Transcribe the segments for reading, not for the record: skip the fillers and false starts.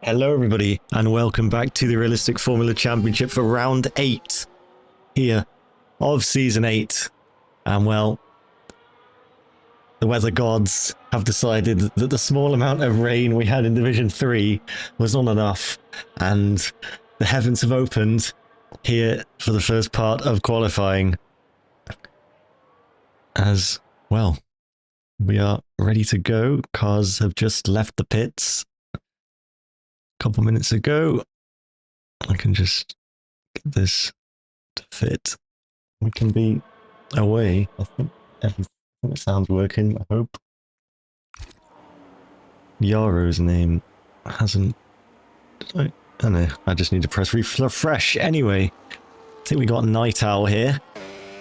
Hello everybody and welcome back to the Realistic Formula Championship for round 8 here of season 8. And well, the weather gods have decided that the small amount of rain we had in Division 3 was not enough, and the heavens have opened here for the first part of qualifying. As well, we are ready to go. Cars have just left the pits couple minutes ago. I can just get this to fit. We can be away. I think everything sounds working, I hope. Yaro's name hasn't... I don't know, I just need to press refresh. Anyway, I think we got Night Owl here,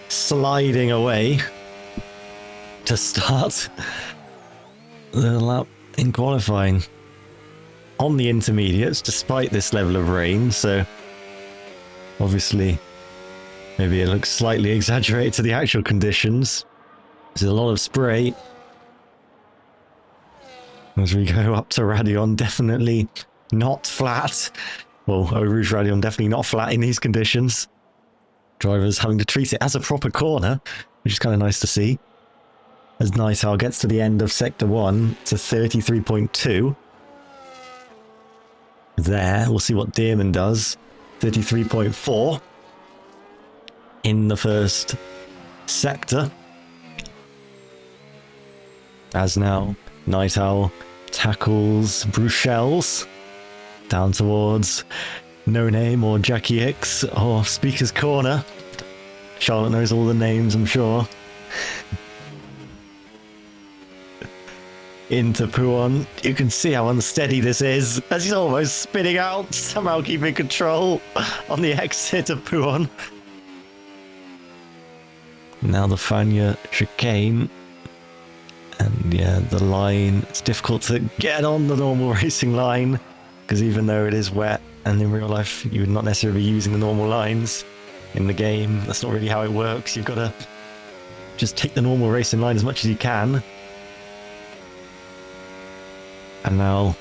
sliding away to start the lap in qualifying on the intermediates, despite this level of rain. So obviously maybe it looks slightly exaggerated to the actual conditions. There's a lot of spray as we go up to Radion. Definitely not flat. Well, Eau Rouge Radion definitely not flat in these conditions. Drivers having to treat it as a proper corner, which is kind of nice to see. As Night Owl gets to the end of Sector 1 to 33.2. There, we'll see what Dearman does. 33.4 in the first sector. As now, Night Owl tackles Bruxelles down towards No Name or Jackie X or Speaker's Corner. Charlotte knows all the names, I'm sure. Into Pouon. You can see how unsteady this is, as he's almost spinning out, somehow keeping control on the exit of Pouon. Now the Fania chicane. And yeah, the line, it's difficult to get on the normal racing line, because even though it is wet, and in real life you would not necessarily be using the normal lines in the game, that's not really how it works. You've got to just take the normal racing line as much as you can. And now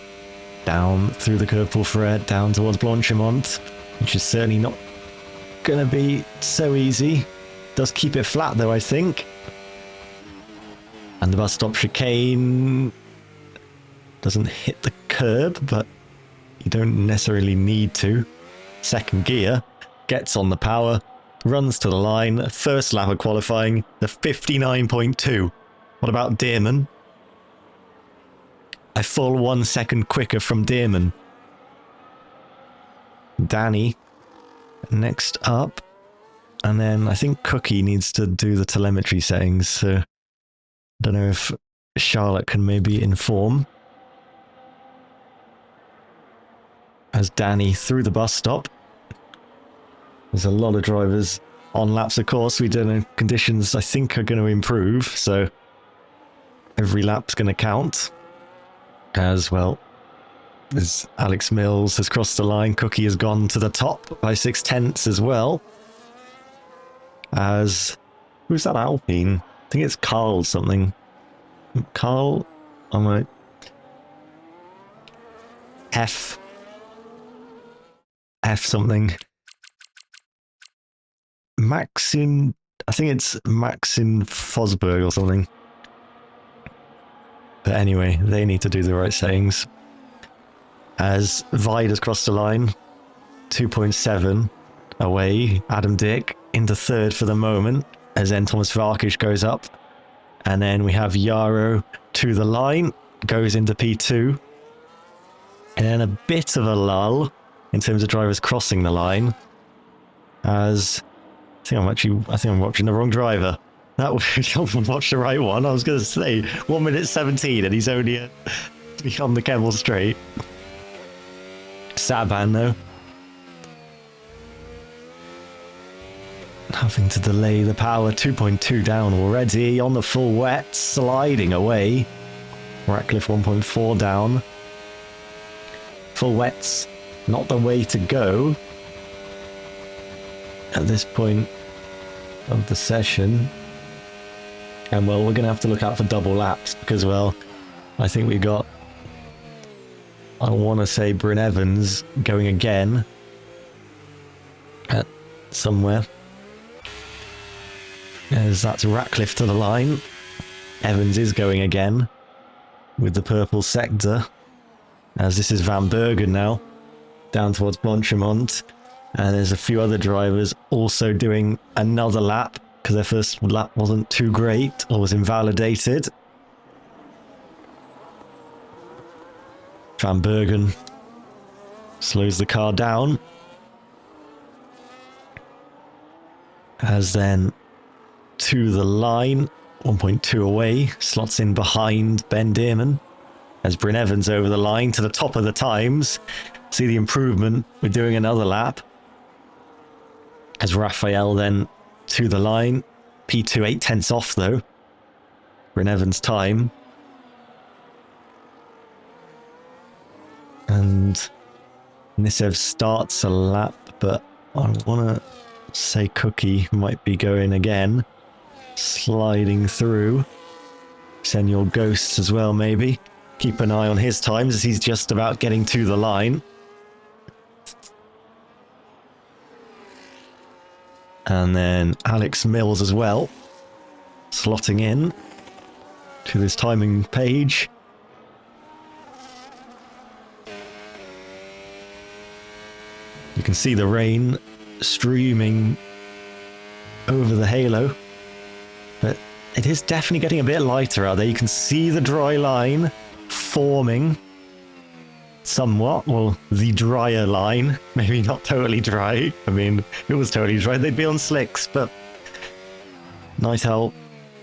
down through the curve Fred, down towards Blanchimont, which is certainly not going to be so easy. Does keep it flat though, I think. And the bus stop chicane doesn't hit the curb, but you don't necessarily need to. Second gear, gets on the power, runs to the line, first lap of qualifying, the 59.2. What about Dearman? A full 1 second quicker from Dearman. Danny next up. And then I think Cookie needs to do the telemetry settings, so I don't know if Charlotte can maybe inform. As Danny through the bus stop. There's a lot of drivers on laps, of course. We don't know, conditions I think are going to improve, so every lap's going to count. As well as Alex Mills has crossed the line. Cookie has gone to the top by 6/10 as well. As who's that Alpine? I think it's Carl something. Carl, I'm like F something. Maxim, I think it's Maxim Fosberg or something. But anyway, they need to do the right settings. As Vide has crossed the line, 2.7 away. Adam Dick into third for the moment, as then Thomas Varkish goes up. And then we have Yaro to the line, goes into P2. And then a bit of a lull in terms of drivers crossing the line. As I think I'm watching the wrong driver. That would watch the right one. I was going to say 1 minute 17 and he's only on the Kemmel straight. Saban though. Having to delay the power, 2.2 down already on the full wet, sliding away. Ratcliffe 1.4 down. Full wet's not the way to go at this point of the session. And well, we're going to have to look out for double laps because, well, I think we got I want to say Bryn Evans going again at somewhere. As that's Ratcliffe to the line. Evans is going again with the purple sector. As this is Van Bergen now, down towards Blanchimont. And there's a few other drivers also doing another lap because their first lap wasn't too great or was invalidated. Van Bergen slows the car down. As then to the line, 1.2 away, slots in behind Ben Dearman. As Bryn Evans over the line to the top of the times. See the improvement. We're doing another lap. As Raphael then to the line. P2 8/10 off though. Bryn Evans' time. And Nisev starts a lap, but I want to say Cookie might be going again. Sliding through. Send your ghosts as well, maybe. Keep an eye on his times as he's just about getting to the line. And then Alex Mills as well. Slotting in to this timing page. You can see the rain streaming over the halo. But it is definitely getting a bit lighter out there. You can see the dry line forming somewhat. Well, the drier line. Maybe not totally dry. I mean, if it was totally dry, they'd be on slicks. But Nighthell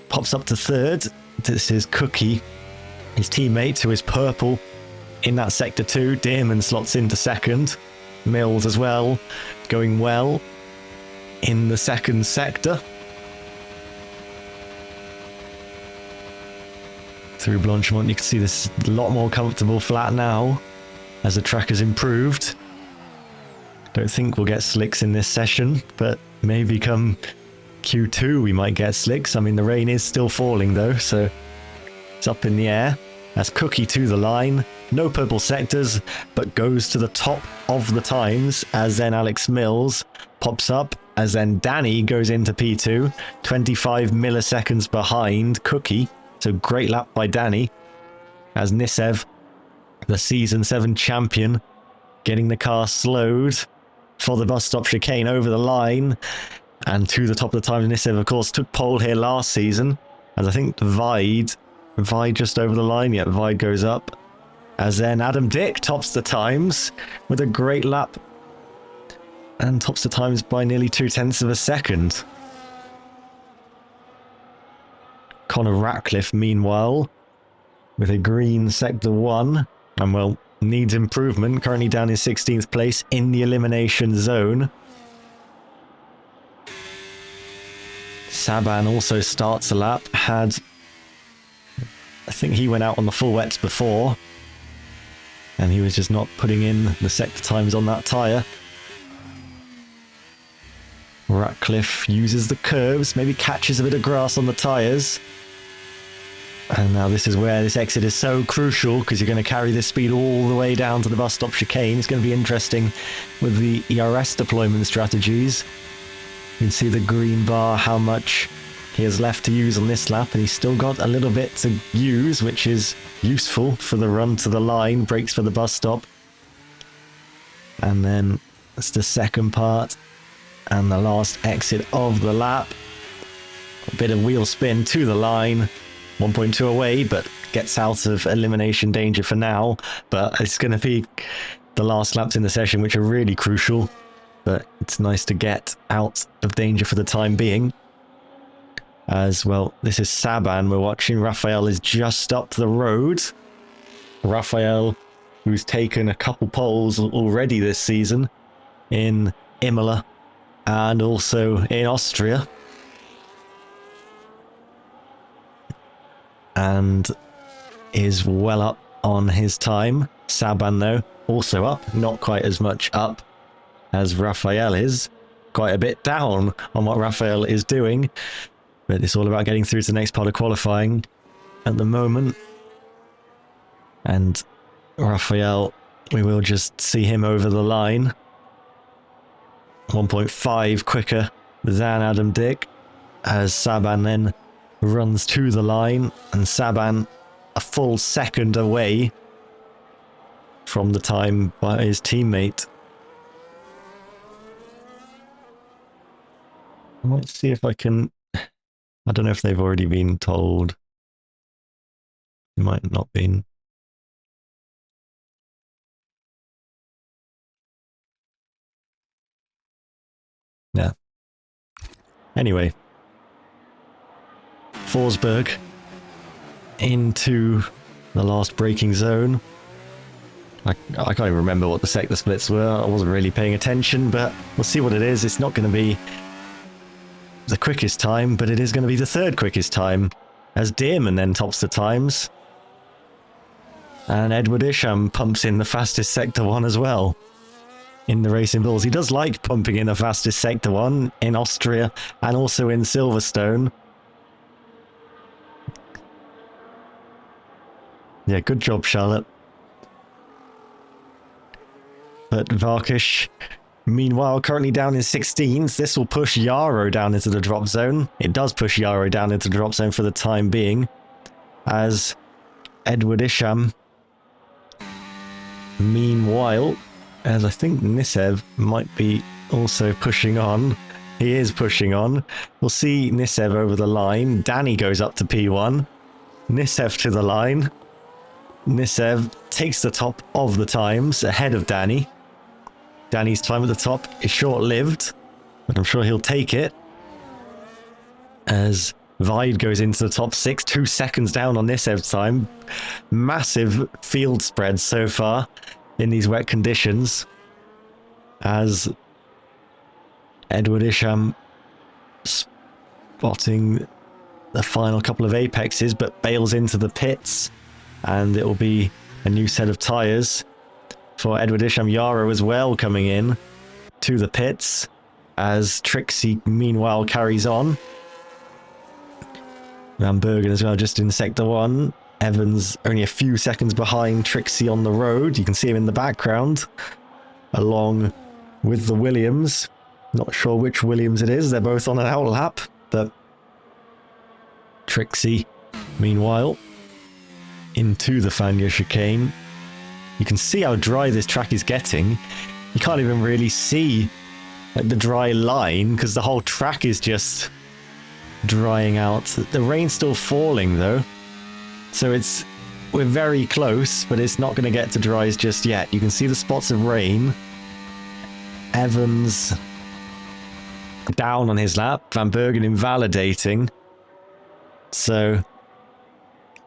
pops up to third. This is Cookie, his teammate, who is purple in that sector 2. Dearman slots into second. Mills as well, going well in the second sector. Through Blanchimont, you can see this is a lot more comfortable flat now as the track has improved. Don't think we'll get slicks in this session, but maybe come Q2 we might get slicks. I mean, the rain is still falling though, so it's up in the air. As Cookie to the line. No purple sectors, but goes to the top of the times as then Alex Mills pops up as then Danny goes into P2, 25 milliseconds behind Cookie. So great lap by Danny as Nisev, the season 7 champion, getting the car slowed for the bus stop chicane over the line and to the top of the times. Nisev, of course, took pole here last season as I think Vide just over the line. Yeah, Vide goes up. As then Adam Dick tops the times with a great lap and tops the times by nearly 0.2 of a second. Connor Ratcliffe, meanwhile, with a green sector 1 and, well, needs improvement. Currently down in 16th place in the elimination zone. Saban also starts a lap. I think he went out on the full wets before. And he was just not putting in the sector times on that tyre. Ratcliffe uses the curves, maybe catches a bit of grass on the tyres. And now this is where this exit is so crucial because you're going to carry this speed all the way down to the bus stop chicane. It's going to be interesting with the ERS deployment strategies. You can see the green bar, how much he has left to use on this lap, and he's still got a little bit to use, which is useful for the run to the line, brakes for the bus stop. And then that's the second part and the last exit of the lap. A bit of wheel spin to the line, 1.2 away, but gets out of elimination danger for now. But it's going to be the last laps in the session, which are really crucial. But it's nice to get out of danger for the time being. As well, this is Saban we're watching. Raphael is just up the road. Raphael, who's taken a couple poles already this season in Imola and also in Austria. And is well up on his time. Saban, though, also up. Not quite as much up as Raphael is. Quite a bit down on what Raphael is doing. But it's all about getting through to the next part of qualifying at the moment. And Raphael we will just see him over the line. 1.5 quicker than Adam Dick, as Saban then runs to the line, and Saban a full second away from the time by his teammate. I might see if I can... I don't know if they've already been told. It might not been. Yeah. Anyway. Forsberg into the last braking zone. I can't even remember what the sector splits were. I wasn't really paying attention, but we'll see what it is. It's not going to be the quickest time, but it is going to be the third quickest time, as Dearman then tops the times. And Edward Isham pumps in the fastest Sector 1 as well in the Racing Bulls. He does like pumping in the fastest Sector 1 in Austria and also in Silverstone. Yeah, good job, Charlotte. But Varkish, meanwhile, currently down in 16th. This will push Yarrow down into the drop zone. It does push Yarrow down into the drop zone for the time being, as Edward Isham, meanwhile, as I think Nisev might be also pushing on. He is pushing on. We'll see Nisev over the line. Danny goes up to P1. Nisev to the line. Nisev takes the top of the times ahead of Danny. Danny's time at the top is short-lived, but I'm sure he'll take it, as Vide goes into the top 6, 2 seconds down on Nisev's time. Massive field spread so far in these wet conditions, as Edward Isham spotting the final couple of apexes, but bails into the pits, and it will be a new set of tyres for Edward Isham. Yarrow as well coming in to the pits, as Trixie meanwhile carries on. Van Bergen as well, just in Sector 1. Evans only a few seconds behind Trixie on the road. You can see him in the background, along with the Williams. Not sure which Williams it is. They're both on an outlap, but Trixie, meanwhile, into the Fania chicane. You can see how dry this track is getting. You can't even really see like the dry line, because the whole track is just drying out. The rain's still falling though, so we're very close, but it's not going to get to dries just yet. You can see the spots of rain. Evans down on his lap. Van Bergen invalidating. So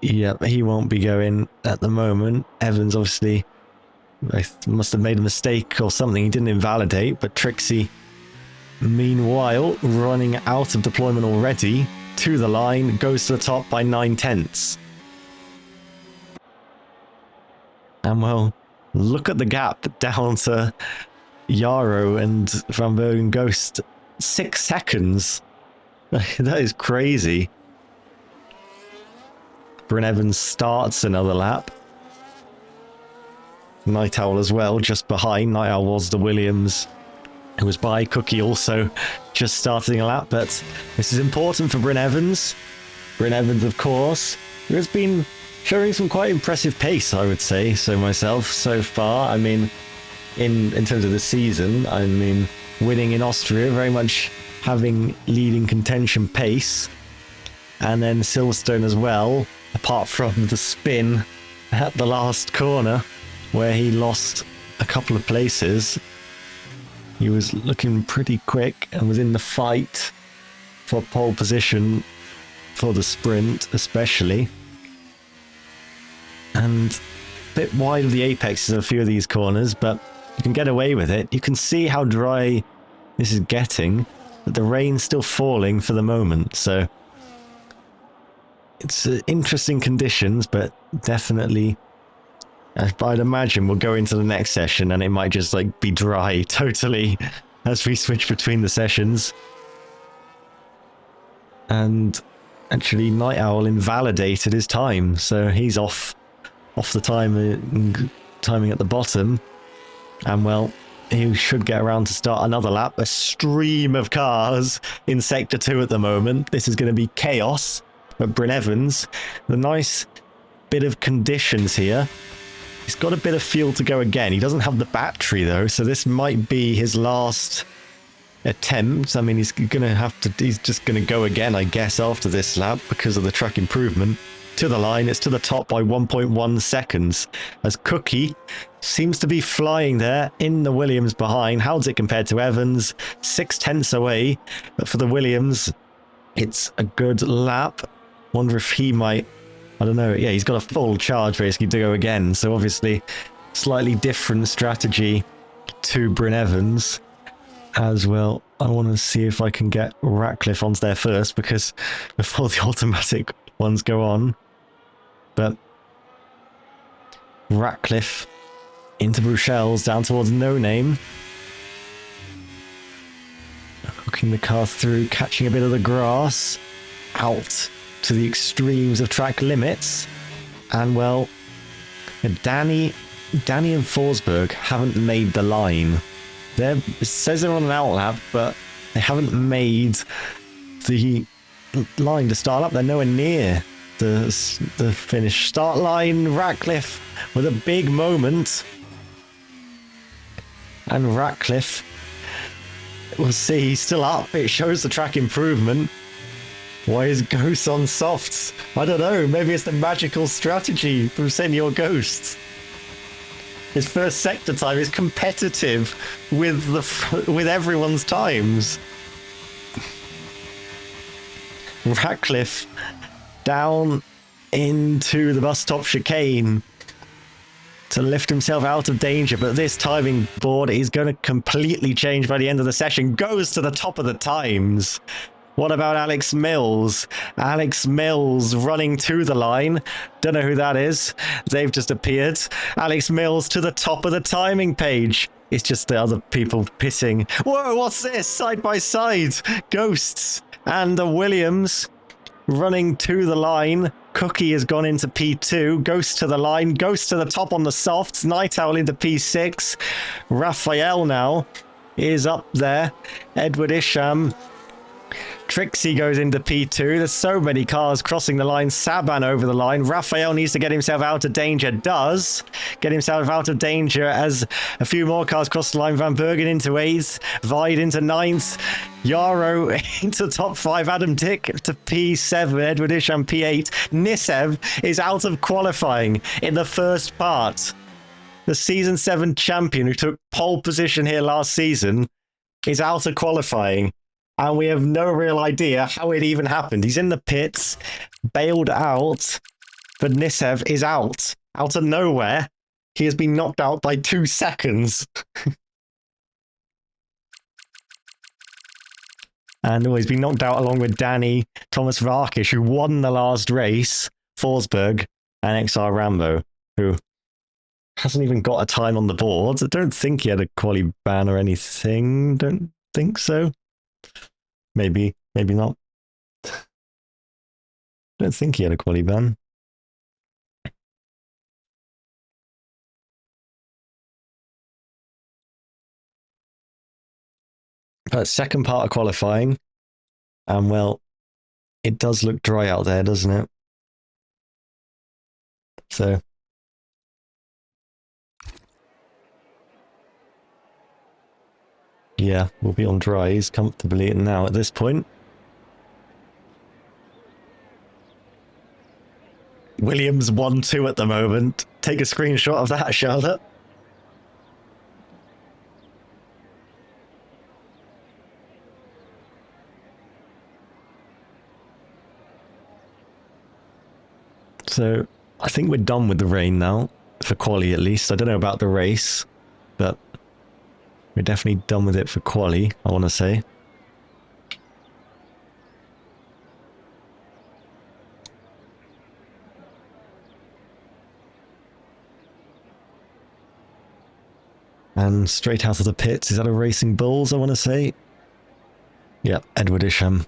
yeah, he won't be going at the moment. Evans obviously must have made a mistake or something. He didn't invalidate, but Trixie, meanwhile, running out of deployment already, to the line, goes to the top by 9/10. And well, look at the gap down to Yarrow and Van Bergen Ghost. 6 seconds. That is crazy. Bryn Evans starts another lap. Night Owl as well, just behind. Night Owl was the Williams who was by. Cookie also just starting a lap, but this is important for Bryn Evans. Bryn Evans, of course, who has been showing some quite impressive pace, I would say so myself, so far. I mean, in terms of the season, I mean, winning in Austria, very much having leading contention pace. And then Silverstone as well, apart from the spin at the last corner, where he lost a couple of places. He was looking pretty quick and was in the fight for pole position for the sprint, especially. And a bit wide of the apexes of a few of these corners, but you can get away with it. You can see how dry this is getting, but the rain's still falling for the moment, so it's interesting conditions, but definitely, I'd imagine we'll go into the next session and it might just like be dry totally as we switch between the sessions. And actually Night Owl invalidated his time, so he's off the time timing at the bottom. And well, he should get around to start another lap. A stream of cars in Sector 2 at the moment. This is going to be chaos at Bryn Evans. The nice bit of conditions here. He's got a bit of fuel to go again. He doesn't have the battery though, so this might be his last attempt. I mean, he's just going to go again, I guess, after this lap because of the track improvement. To the line, it's to the top by 1.1 seconds as Cookie seems to be flying there in the Williams behind. How's it compared to Evans? 6/10 away, but for the Williams, it's a good lap. Wonder if he might, I don't know. Yeah, he's got a full charge basically to go again. So obviously, slightly different strategy to Bryn Evans as well. I want to see if I can get Ratcliffe onto there first because before the automatic ones go on. But Ratcliffe into Bruxelles down towards No Name. Hooking the car through, catching a bit of the grass. Out to the extremes of track limits. And well, Danny and Forsberg haven't made the line. It says they're on an outlap, but they haven't made the line to start up. They're nowhere near the finish start line. Ratcliffe with a big moment. And Ratcliffe, we'll see, he's still up. It shows the track improvement. Why is Ghost on softs? I don't know. Maybe it's the magical strategy from Senior Ghosts. His first sector time is competitive with everyone's times. Ratcliffe down into the bus stop chicane to lift himself out of danger, but this timing board is going to completely change by the end of the session. Goes to the top of the times. What about Alex Mills? Alex Mills running to the line. Don't know who that is. They've just appeared. Alex Mills to the top of the timing page. It's just the other people pissing. Whoa, what's this? Side by side. Ghosts and the Williams running to the line. Cookie has gone into P2. Ghost to the line. Ghost to the top on the softs. Night Owl into P6. Raphael now is up there. Edward Isham. Trixie goes into P2. There's so many cars crossing the line. Saban over the line. Raphael needs to get himself out of danger. Does get himself out of danger as a few more cars cross the line. Van Bergen into 8th. Vide into 9th. Yarrow into top 5. Adam Dick to P7. Edward Isham P8. Nisev is out of qualifying in the first part. The Season 7 champion who took pole position here last season is out of qualifying. And we have no real idea how it even happened. He's in the pits, bailed out, but Nisev is out of nowhere. He has been knocked out by 2 seconds. And he's been knocked out along with Danny, Thomas Varkish, who won the last race, Forsberg, and XR Rambo, who hasn't even got a time on the board. I don't think he had a quali ban or anything. Don't think so. Maybe not. Don't think he had a quali ban. But second part of qualifying, and well, it does look dry out there, doesn't it? So yeah, we'll be on dries comfortably now at this point. Williams 1-2 at the moment. Take a screenshot of that, Charlotte. So I think we're done with the rain now, for quali at least. I don't know about the race, but we're definitely done with it for quali, I want to say. And straight out of the pits, is that a Racing Bulls, I want to say? Yep, Edward Isham.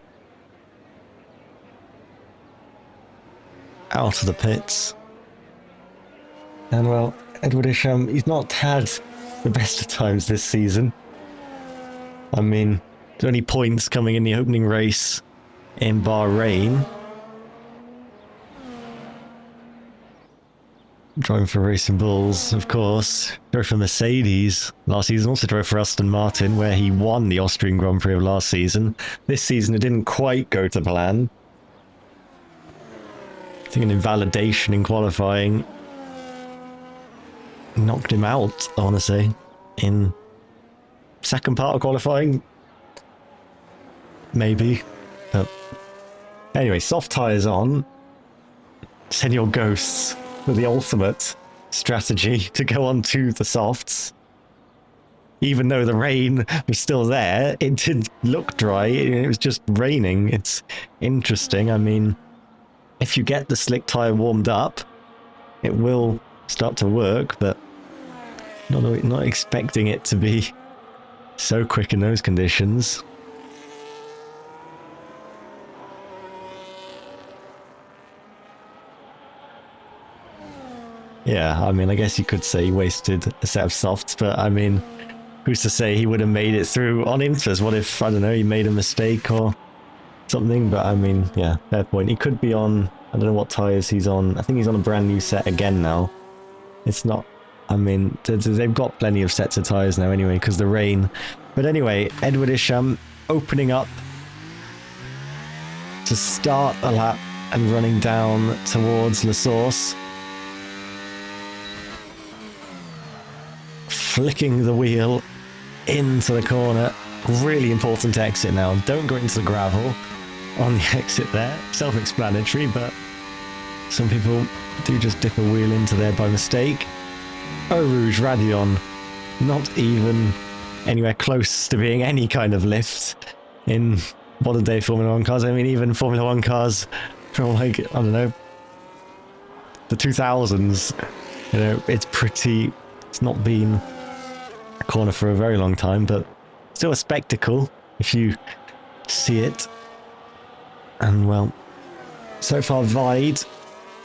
Out of the pits. And well, Edward Isham, he's not had the best of times this season. I mean, there's only points coming in the opening race in Bahrain. Driving for Racing Bulls, of course. Drove for Mercedes last season. Also drove for Aston Martin, where he won the Austrian Grand Prix of last season. This season, it didn't quite go to plan. I think an invalidation in qualifying knocked him out, I want to say, in second part of qualifying. Maybe. But anyway, soft tyres on. Send your ghosts with the ultimate strategy to go on to the softs. Even though the rain was still there, it didn't look dry. It was just raining. It's interesting. I mean, if you get the slick tyre warmed up, it will start to work, but not expecting it to be so quick in those conditions. Yeah, I mean, I guess you could say he wasted a set of softs, but I mean, who's to say he would have made it through on Inters? What if, I don't know, he made a mistake or something? But I mean, yeah, fair point. He could be on, I don't know what tyres he's on. I think he's on a brand new set again now. It's not, I mean, they've got plenty of sets of tyres now anyway, because the rain. But anyway, Edward Isham opening up to start a lap and running down towards La Source. Flicking the wheel into the corner. Really important exit now. Don't go into the gravel on the exit there. Self-explanatory, but some people do just dip a wheel into there by mistake. Eau Rouge Radion, not even anywhere close to being any kind of lift in modern day Formula 1 cars. I mean, even Formula 1 cars from, like, I don't know, the 2000s, you know, it's not been a corner for a very long time, but still a spectacle if you see it. And well, so far Vide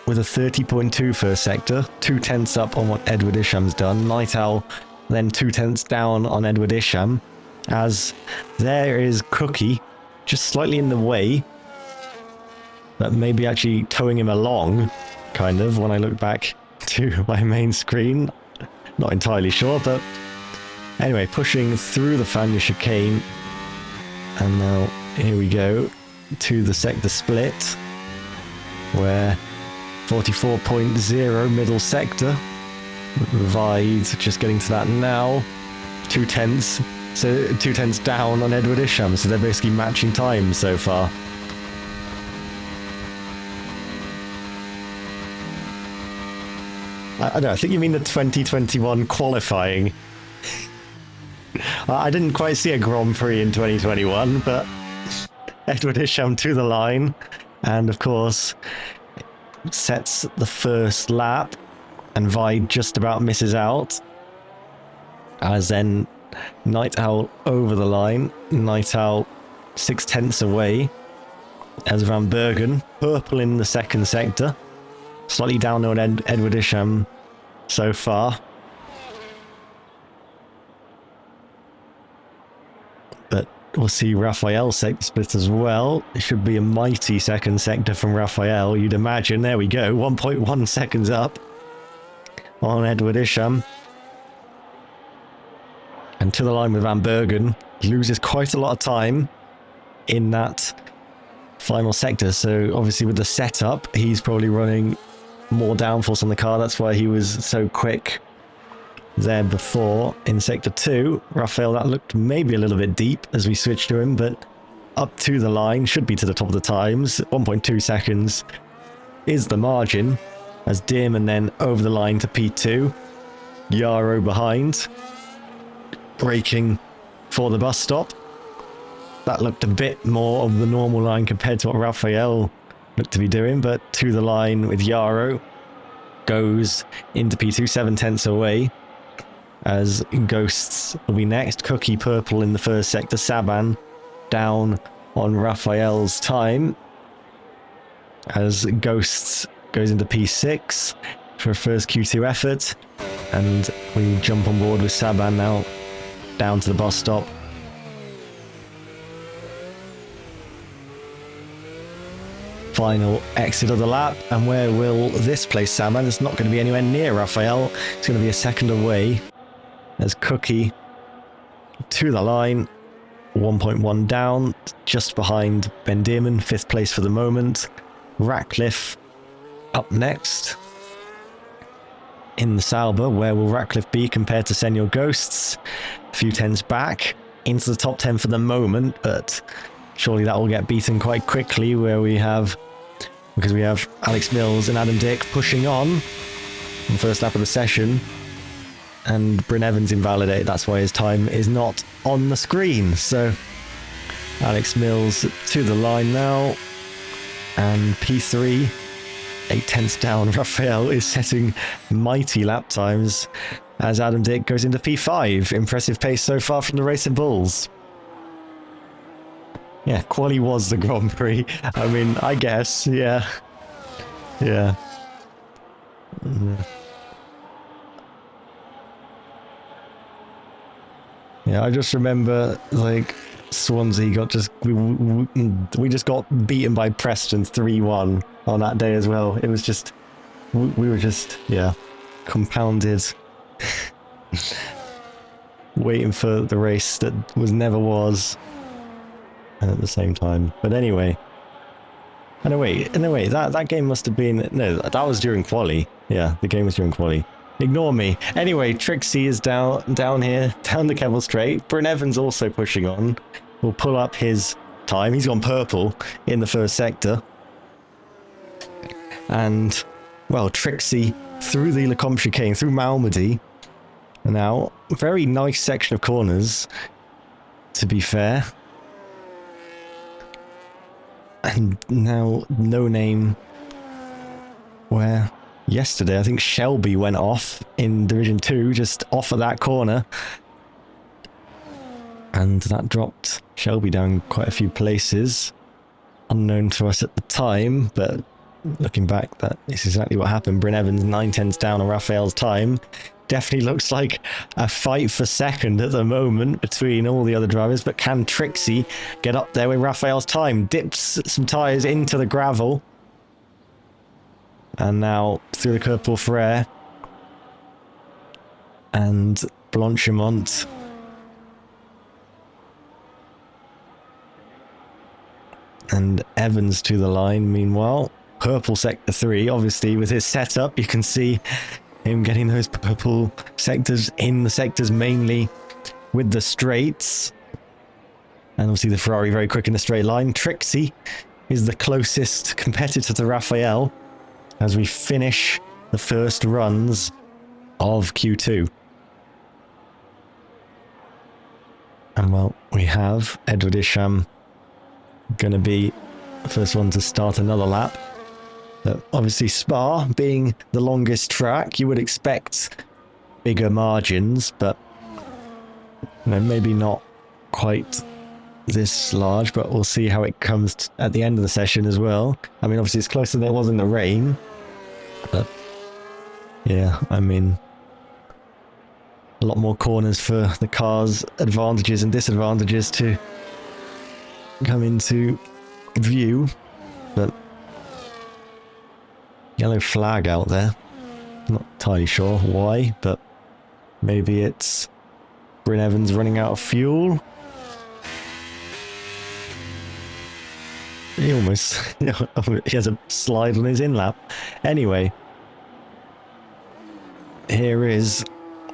with a 30.2 first sector, 2/10 up on what Edward Isham's done. Night Owl then 2/10 down on Edward Isham, as there is Cookie just slightly in the way, but maybe actually towing him along, kind of, when I look back to my main screen. Not entirely sure, but anyway, pushing through the Fania chicane, and now here we go to the sector split, where 44.0 middle sector. Vide just getting to that now. 2/10, so 2/10 down on Edward Isham, so they're basically matching time so far. I don't know, I think you mean the 2021 qualifying. I didn't quite see a Grand Prix in 2021, but Edward Isham to the line, and of course sets the first lap, and Vide just about misses out, as then Night Owl over the line. Night Owl 6/10 away, as Van Bergen purple in the second sector, slightly down on Edward Isham so far. But we'll see Raphael sector split as well. It should be a mighty second sector from Raphael, you'd imagine. There we go, 1.1 seconds up on Edward Isham. And to the line with Van Bergen. Loses quite a lot of time in that final sector. So obviously with the setup, he's probably running more downforce on the car. That's why he was so quick there before in sector 2. Raphael, that looked maybe a little bit deep as we switched to him, but up to the line, should be to the top of the times. 1.2 seconds is the margin, as Dim and then over the line to P2. Yarrow behind, braking for the bus stop. That looked a bit more of the normal line compared to what Raphael looked to be doing, but to the line with Yarrow. Goes into P2, 7/10 away, as Ghosts will be next. Cookie purple in the first sector. Saban down on Raphael's time, as Ghosts goes into P6. for a first Q2 effort, and we jump on board with Saban now down to the bus stop. Final exit of the lap, and where will this place Saban? It's not going to be anywhere near Raphael. It's going to be a second away as Cookie to the line, 1.1 down, just behind Ben Dearman, 5th place for the moment. Ratcliffe up next in the Sauber. Where will Ratcliffe be compared to Senior Ghosts? A few tens back into the top 10 for the moment, but surely that will get beaten quite quickly because we have Alex Mills and Adam Dick pushing on the first lap of the session, and Bryn Evans invalidated. That's why his time is not on the screen. So Alex Mills to the line now, and P3, 8 tenths down. Raphael is setting mighty lap times as Adam Dick goes into P5. Impressive pace so far from the Racing Bulls. Yeah, quali was the Grand Prix. I mean, I guess, yeah. Yeah. Yeah, I just remember, like, Swansea we just got beaten by Preston 3-1 on that day as well. It was just, we were just, yeah, compounded, waiting for the race that never was. And at the same time, but anyway, in a way, that game must have been, no, that was during quali. Yeah, the game was during quali. Ignore me. Anyway, Trixie is down here, down the Kevel Straight. Bryn Evans also pushing on. Will pull up his time. He's gone purple in the first sector. And, well, Trixie through the Lecombe chicane, through Malmedy. Now, very nice section of corners, to be fair. And now No Name, where yesterday I think Shelby went off in Division 2, just off at that corner. And that dropped Shelby down quite a few places. Unknown to us at the time, but looking back, that is exactly what happened. Bryn Evans 9 tenths down on Raphael's time. Definitely looks like a fight for second at the moment between all the other drivers, but can Trixie get up there with Raphael's time? Dips some tyres into the gravel. And now through the curve pour Frere. And Blanchimont. And Evans to the line, meanwhile. Purple sector 3, obviously, with his setup, you can see him getting those purple sectors in the sectors mainly with the straights. And obviously the Ferrari very quick in the straight line. Trixie is the closest competitor to Raphael as we finish the first runs of Q2. And well, we have Edward Isham going to be the first one to start another lap. Obviously Spa being the longest track, you would expect bigger margins, but you know, maybe not quite this large, but we'll see how it comes at the end of the session as well. I mean, obviously it's closer than it was in the rain, but yeah, I mean, a lot more corners for the car's advantages and disadvantages to come into view, but yellow flag out there. Not entirely sure why, but maybe it's Bryn Evans running out of fuel. He almost he has a slide on his in-lap. Anyway, here is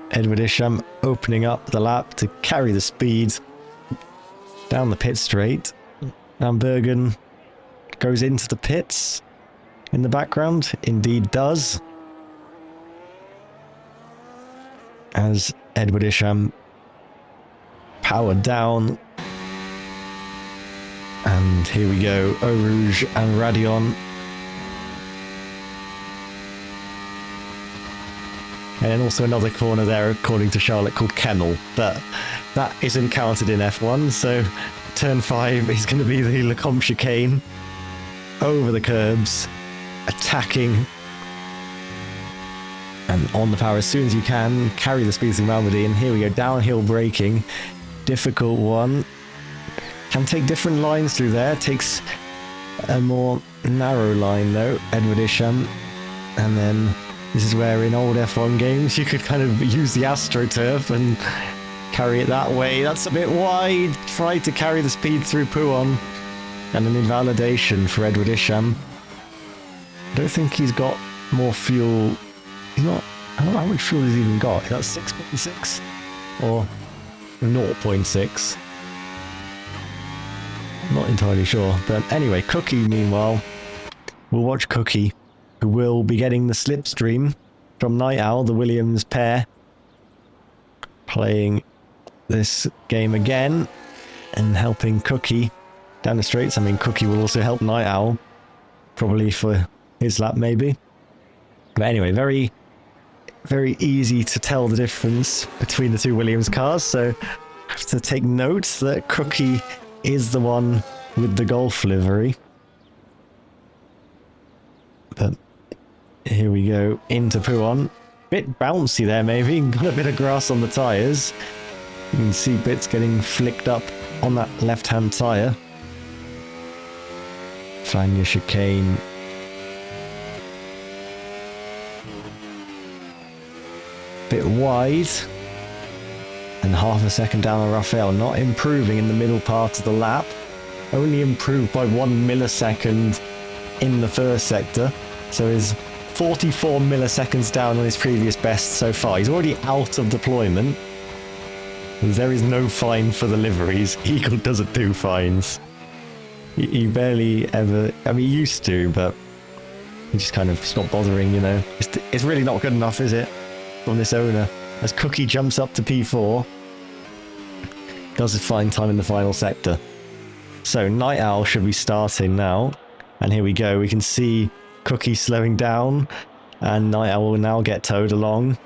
Edward Isham opening up the lap to carry the speed down the pit straight. Van Bergen goes into the pits in the background, indeed does, as Edward Isham powered down. And here we go, Eau Rouge and Radion. And then also another corner there, according to Charlotte, called Kennel, but that isn't counted in F1, so turn 5 is going to be the Lecombe chicane, over the curbs, attacking And on the power as soon as you can, carry the speed through Malmedy, and here we go, downhill braking, difficult one. Can take different lines through there, takes a more narrow line though, Edward Isham. And then this is where in old F1 games you could kind of use the AstroTurf and carry it that way. That's a bit wide, tried to carry the speed through Pouon, and an invalidation for Edward Isham. I don't think he's got more fuel. He's not. I don't know how much fuel he's even got. That's 6.6 or 0.6. I'm not entirely sure. But anyway, Cookie, meanwhile, we'll watch Cookie, who will be getting the slipstream from Night Owl, the Williams pair, playing this game again and helping Cookie down the straights. I mean, Cookie will also help Night Owl, probably for his lap maybe. But anyway, very, very easy to tell the difference between the two Williams cars, so I have to take note that Cookie is the one with the Golf livery. But here we go into Pouon. Bit bouncy there maybe, got a bit of grass on the tyres. You can see bits getting flicked up on that left-hand tyre. Fagnes chicane. Bit wide. And half a second down on Raphael, not improving in the middle part of the lap. Only improved by 1 millisecond in the first sector. So is 44 milliseconds down on his previous best so far. He's already out of deployment. There is no fine for the liveries. Eagle doesn't do fines. He barely ever... I mean, he used to, but he just kind of stopped bothering, you know. It's really not good enough, is it? From this owner. As Cookie jumps up to P4. Does a fine time in the final sector. So, Night Owl should be starting now. And here we go. We can see Cookie slowing down. And Night Owl will now get towed along.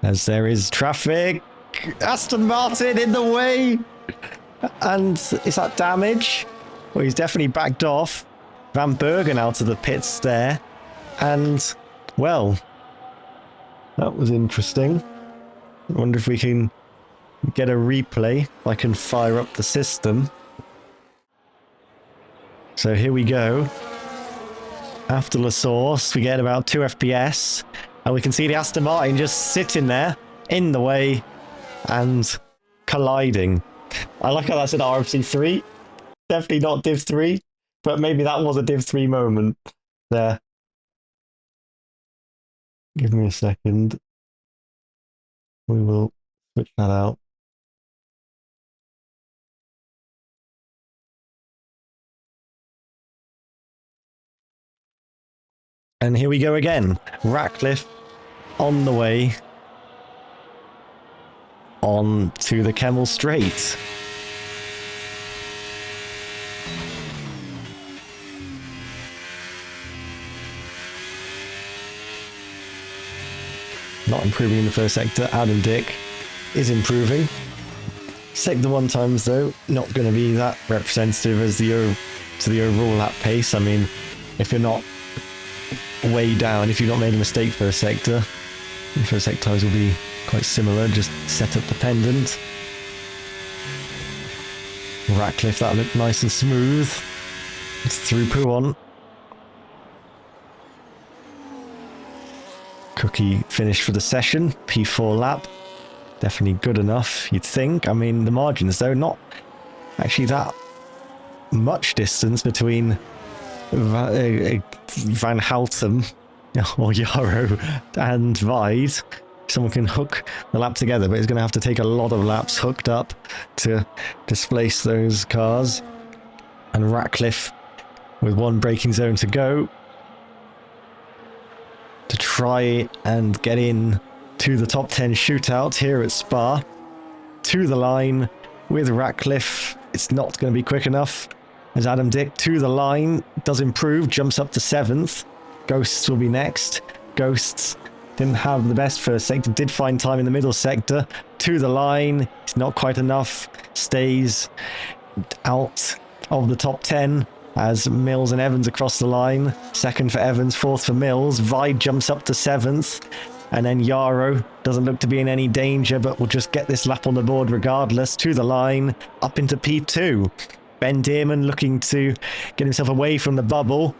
As there is traffic. Aston Martin in the way. And is that damage? Well, he's definitely backed off. Van Bergen out of the pits there. And, well, that was interesting. I wonder if we can get a replay. If I can fire up the system. So here we go. After La Source, we get about 2 FPS. And we can see the Aston Martin just sitting there in the way and colliding. I like how that's an RFC 3. Definitely not Div 3. But maybe that was a Div 3 moment there. Give me a second. We will switch that out. And here we go again. Ratcliffe on the way on to the Kemmel Straight. Not improving in the first sector. Adam Dick is improving. Sector 1 times though, not going to be that representative as the overall lap pace. I mean, if you're not way down, if you've not made a mistake for a sector, the first sector times will be quite similar, just setup dependent. Ratcliffe, that looked nice and smooth. It's through Pouon. Cookie finished for the session, P4 lap. Definitely good enough, you'd think. I mean, the margins, though, not actually that much distance between Van Houten or Yarrow and Vide. Someone can hook the lap together, but it's going to have to take a lot of laps hooked up to displace those cars. And Ratcliffe, with 1 braking zone to go, to try and get in to the top 10 shootout here at Spa. To the line with Ratcliffe. It's not going to be quick enough. As Adam Dick to the line, does improve, jumps up to 7th. Ghosts will be next. Ghosts didn't have the best first sector, did find time in the middle sector. To the line, it's not quite enough. Stays out of the top 10. as Mills and Evans across the line. Second for Evans, fourth for Mills. Vide jumps up to seventh. And then Yarrow doesn't look to be in any danger, but will just get this lap on the board regardless. To the line, up into P2. Ben Dearman looking to get himself away from the bubble.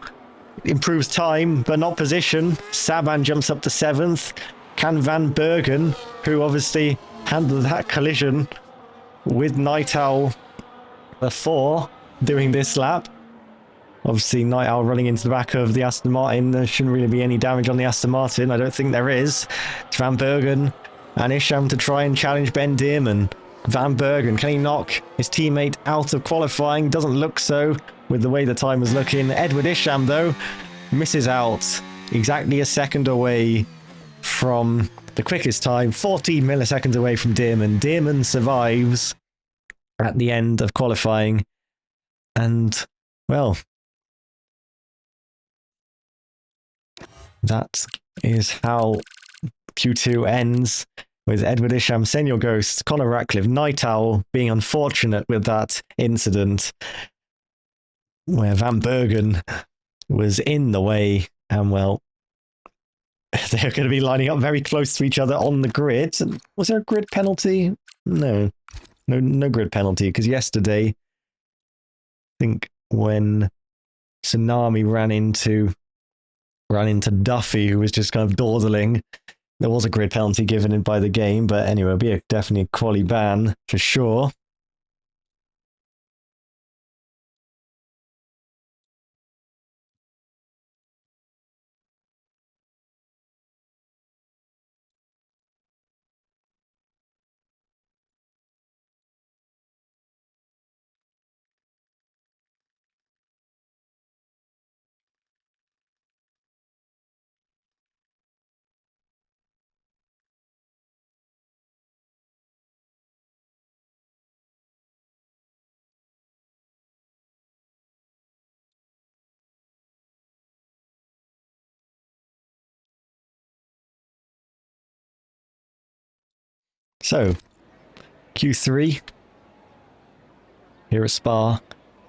Improves time, but not position. Saban jumps up to seventh. Can Van Bergen, who obviously handled that collision with Night Owl before doing this lap. Obviously, Night Owl running into the back of the Aston Martin. There shouldn't really be any damage on the Aston Martin. I don't think there is. It's Van Bergen and Isham to try and challenge Ben Dearman. Van Bergen, can he knock his teammate out of qualifying? Doesn't look so with the way the time was looking. Edward Isham, though, misses out. Exactly a second away from the quickest time. 14 milliseconds away from Dearman. Dearman survives at the end of qualifying. And, well, that is how Q2 ends, with Edward Isham, Senor Ghost, Conor Ratcliffe, Night Owl being unfortunate with that incident where Van Bergen was in the way, and well, they're going to be lining up very close to each other on the grid. Was there a grid penalty? No grid penalty, because yesterday, I think when Tsunami ran into Duffy, who was just kind of dawdling, there was a grid penalty given in by the game, but anyway, it'll be definitely a quali ban for sure. So, Q3 here at Spa,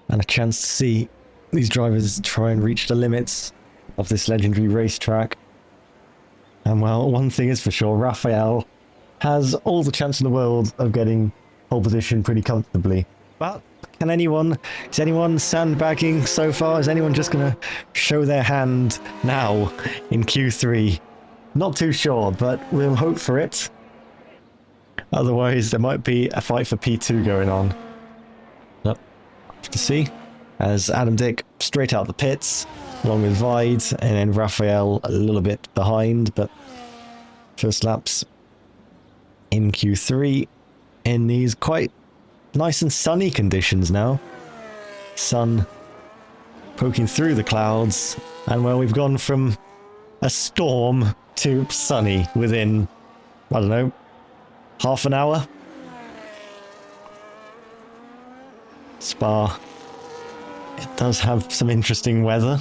and a chance to see these drivers try and reach the limits of this legendary racetrack. And well, one thing is for sure, Raphael has all the chance in the world of getting pole position pretty comfortably. But is anyone sandbagging so far? Is anyone just going to show their hand now in Q3? Not too sure, but we'll hope for it. Otherwise, there might be a fight for P2 going on. Yep. To see, as Adam Dick straight out the pits, along with Vide, and then Raphael a little bit behind, but first laps in Q3 in these quite nice and sunny conditions now. Sun poking through the clouds, and well, we've gone from a storm to sunny within, I don't know, half an hour. Spa, it does have some interesting weather.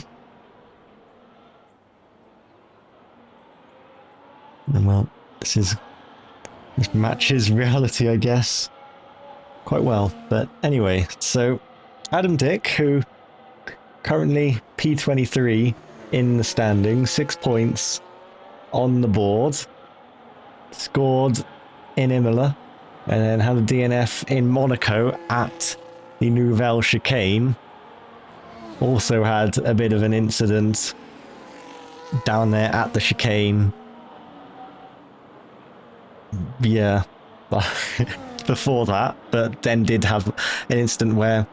And well, this matches reality, I guess, quite well. But anyway, so Adam Dick, who currently P23 in the standings, 6 points on the board, scored in Imola, and then had a DNF in Monaco at the Nouvelle Chicane. Also had a bit of an incident down there at the chicane. Yeah, before that, but then did have an incident where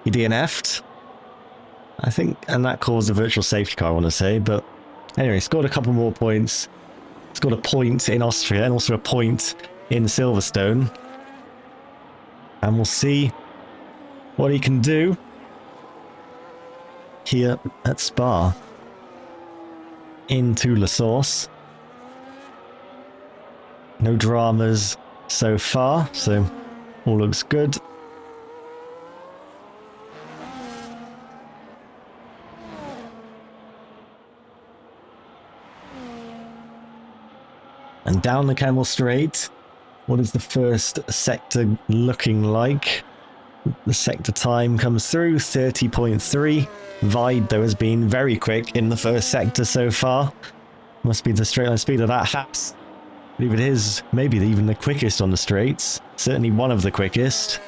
he DNF'd, I think, and that caused a virtual safety car, I want to say. But anyway, scored a couple more points. Scored a point in Austria and also a point in Silverstone. And we'll see what he can do here at Spa into La Source. No dramas so far, so all looks good. And down the Camel Straight, what is the first sector looking like? The sector time comes through, 30.3. Vide, though, has been very quick in the first sector so far. Must be the straight line speed of that Haas. I believe it is maybe even the quickest on the straights. Certainly one of the quickest.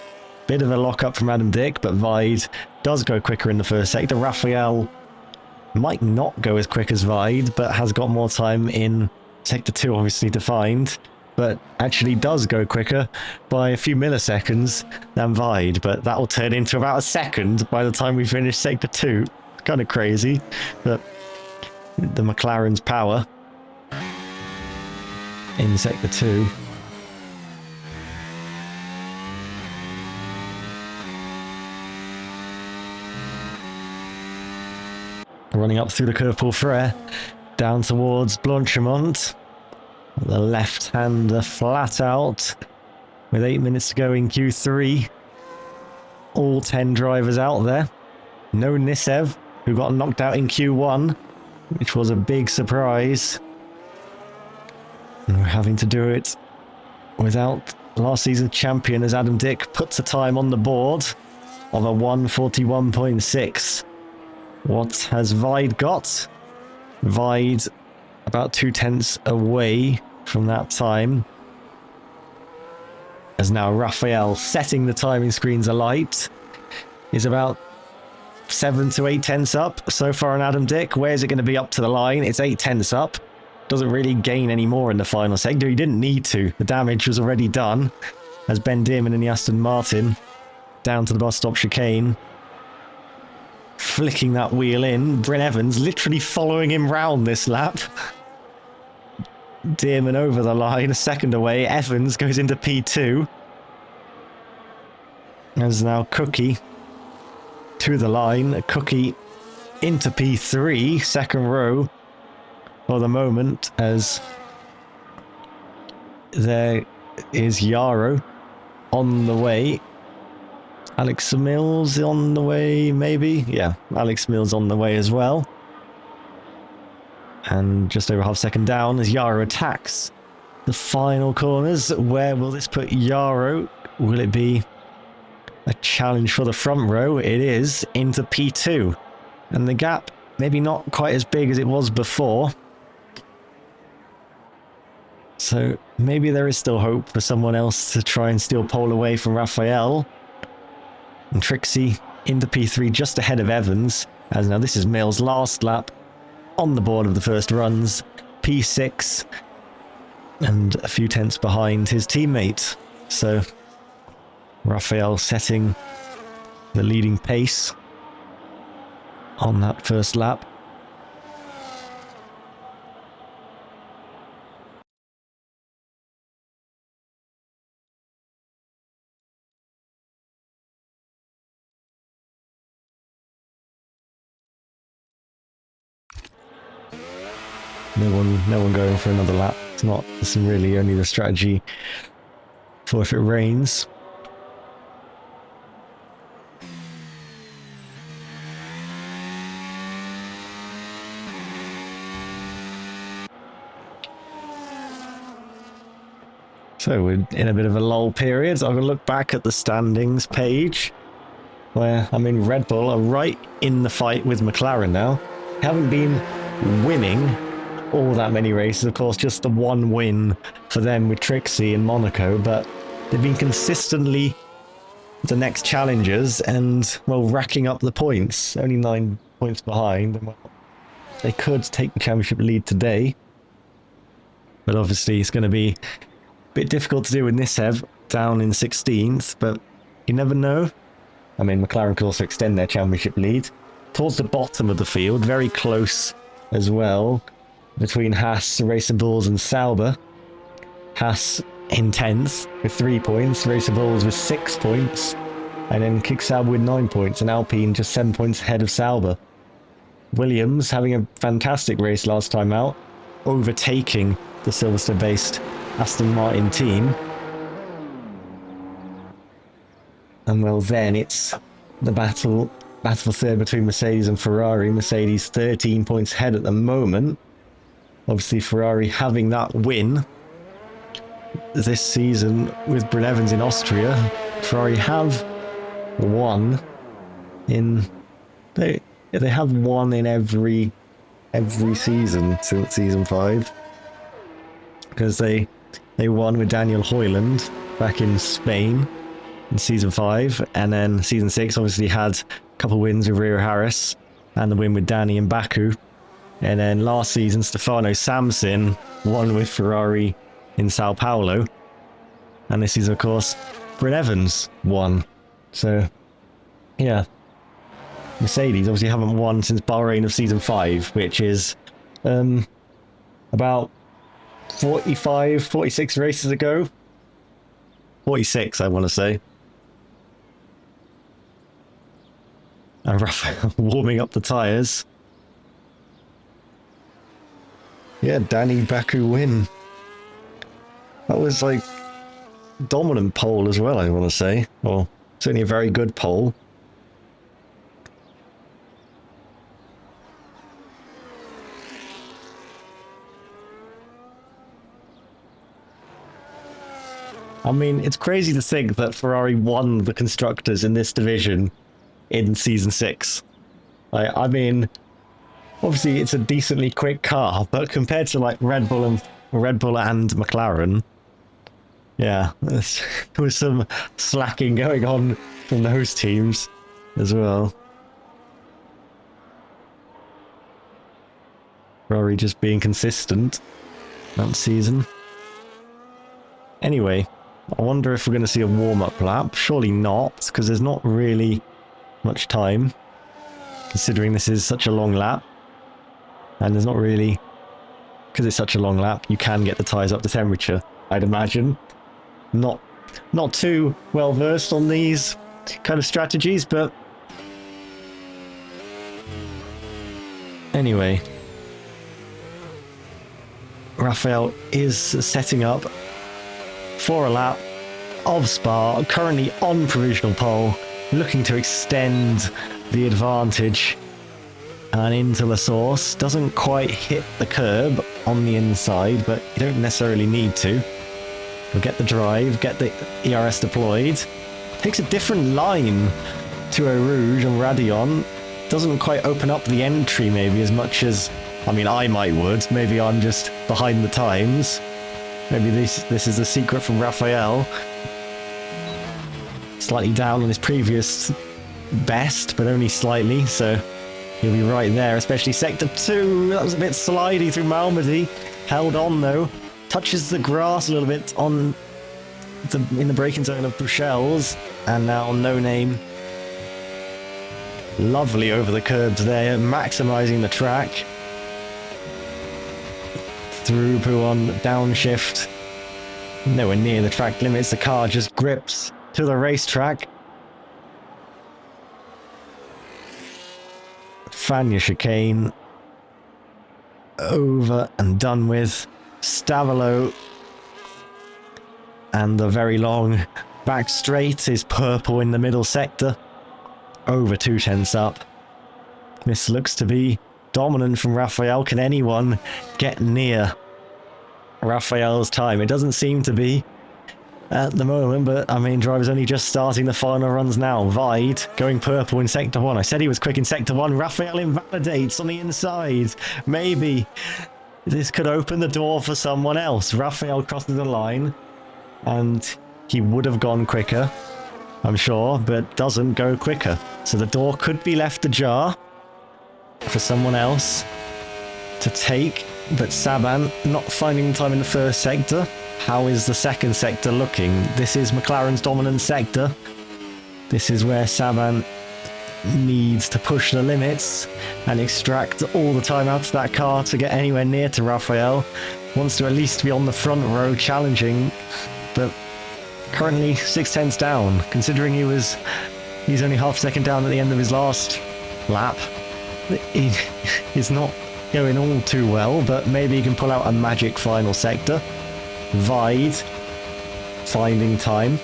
Bit of a lock-up from Adam Dick, but Vide does go quicker in the first sector. Raphael might not go as quick as Vide, but has got more time in Sector 2, obviously defined, but actually does go quicker by a few milliseconds than Vide, but that will turn into about a second by the time we finish Sector 2. It's kind of crazy, but the McLaren's power in Sector 2. Running up through the curve Paul Frere, down towards Blanchimont. The left-hander flat out, with 8 minutes to go in Q3. All 10 drivers out there. No Nisev, who got knocked out in Q1, which was a big surprise. And we're having to do it without last season's champion, as Adam Dick puts a time on the board of a 1:41.6. What has Vide got? Vide about 2/10 away from that time. As now Raphael, setting the timing screens alight, is about 7 to 8 tenths up so far on Adam Dick. Where's it going to be up to the line? It's 8 tenths up. Doesn't really gain any more in the final sector. He didn't need to. The damage was already done. As Ben Dearman in the Aston Martin down to the bus stop chicane, flicking that wheel in. Bryn Evans literally following him round this lap. Dearman over the line, a second away. Evans goes into P2. As now Cookie to the line. Cookie into P3, second row for the moment, as there is Yarrow on the way. Alex Mills on the way, maybe? Yeah, Alex Mills on the way as well. And just over half second down as Yarrow attacks the final corners. Where will this put Yarrow? Will it be a challenge for the front row? It is, into P2. And the gap, maybe not quite as big as it was before. So maybe there is still hope for someone else to try and steal pole away from Raphael. And Trixie into P3 just ahead of Evans. As now this is Mills' last lap on the board of the first runs. P6 and a few tenths behind his teammate. So Raphael setting the leading pace on that first lap. No one going for another lap. It's really only the strategy for if it rains. So we're in a bit of a lull period. I'm going to look back at the standings page, where Red Bull are right in the fight with McLaren now. They haven't been winning all that many races, of course, just the one win for them with Trixie in Monaco, but they've been consistently the next challengers and, well, racking up the points. Only 9 points behind, and well, they could take the championship lead today, but obviously it's going to be a bit difficult to do with Nisev down in 16th, but you never know. McLaren could also extend their championship lead towards the bottom of the field, very close as well, between Haas, Racing Bulls and Sauber. Haas in 10th with 3 points, Racing Bulls with 6 points, and then Kick Sauber with 9 points, and Alpine just 7 points ahead of Sauber. Williams having a fantastic race last time out, overtaking the Silverstone-based Aston Martin team. And well, then it's the battle for third between Mercedes and Ferrari. Mercedes 13 points ahead at the moment. Obviously Ferrari having that win this season with Bryn Evans in Austria. Ferrari have won in they have won in every season since season 5, because they won with Daniel Hoyland back in Spain in season 5, and then season 6 obviously had a couple wins with Rio Harris and the win with Danny in Baku, and then last season Stefano Samson won with Ferrari in Sao Paulo, and this season of course Bryn Evans won. So yeah, Mercedes obviously haven't won since Bahrain of season 5, which is about 46 races ago. 46, I want to say. And Rafael warming up the tyres. Yeah, Danny Baku win. That was like dominant pole as well, I want to say. Or certainly a very good pole. I mean, it's crazy to think that Ferrari won the constructors in this division in season 6. I mean, obviously it's a decently quick car, but compared to like Red Bull and McLaren, yeah, there was some slacking going on from those teams as well. Ferrari just being consistent that season. Anyway, I wonder if we're going to see a warm-up lap. Surely not, because there's not really much time, considering this is such a long lap. And there's not really, because it's such a long lap, you can get the tyres up to temperature, I'd imagine. Not too well versed on these kind of strategies, but anyway, Rafael is setting up for a lap of Spa, currently on provisional pole, looking to extend the advantage and into the source. Doesn't quite hit the curb on the inside, but you don't necessarily need to. We'll get the drive, get the ERS deployed. Takes a different line to Eau Rouge and Radeon. Doesn't quite open up the entry maybe as much as, I mean, I might would. Maybe I'm just behind the times. Maybe this is the secret from Rafael. Slightly down on his previous best, but only slightly, so he'll be right there, especially Sector 2. That was a bit slidey through Malmedy. Held on, though. Touches the grass a little bit in the braking zone of Bruxelles, and now No Name. Lovely over the curbs there, maximising the track. Through Pouon, downshift. Nowhere near the track limits, the car just grips to the racetrack. Fania chicane. Over and done with. Stavolo. And the very long back straight is purple in the middle sector. Over 2/10 up. This looks to be dominant from Rafael. Can anyone get near Rafael's time? It doesn't seem to be at the moment, but I mean, driver's only just starting the final runs now. Vide going purple in Sector 1. I said he was quick in Sector 1. Rafael invalidates on the inside. Maybe this could open the door for someone else. Rafael crosses the line, and he would have gone quicker, I'm sure, but doesn't go quicker. So the door could be left ajar for someone else to take, but Saban not finding time in the first sector. How is the second sector looking? This is McLaren's dominant sector. This is where Saban needs to push the limits and extract all the time out of that car to get anywhere near to Rafael. Wants to at least be on the front row challenging, but currently 6/10 down, considering he's only half a second down at the end of his last lap. He's not going all too well, but maybe he can pull out a magic final sector. Vide finding time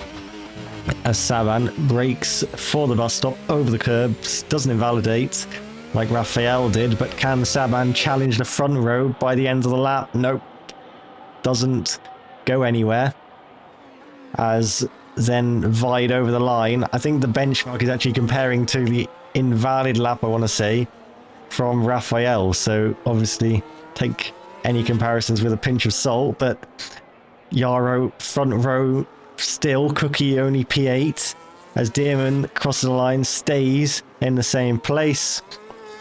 as Saban brakes for the bus stop over the curbs. Doesn't invalidate like Rafael did, but can Saban challenge the front row by the end of the lap? Nope. Doesn't go anywhere as then Vide over the line. I think the benchmark is actually comparing to the invalid lap, I want to say, from Raphael. So obviously take any comparisons with a pinch of salt, but Yarrow front row still, Cookie only P8, as Dearman crosses the line, stays in the same place.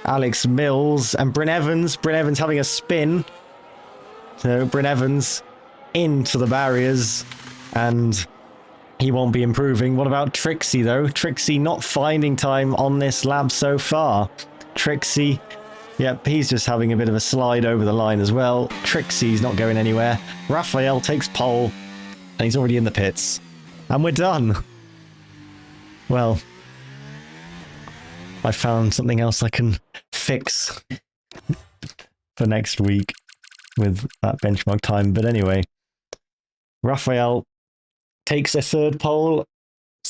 Alex Mills and Bryn Evans having a spin. So Bryn Evans into the barriers, and he won't be improving. What about Trixie, though? Trixie not finding time on this lap so far. Trixie, yep, he's just having a bit of a slide over the line as well. Trixie's not going anywhere. Raphael takes pole, and he's already in the pits. And we're done. Well, I found something else I can fix for next week with that benchmark time. But anyway, Raphael takes a third pole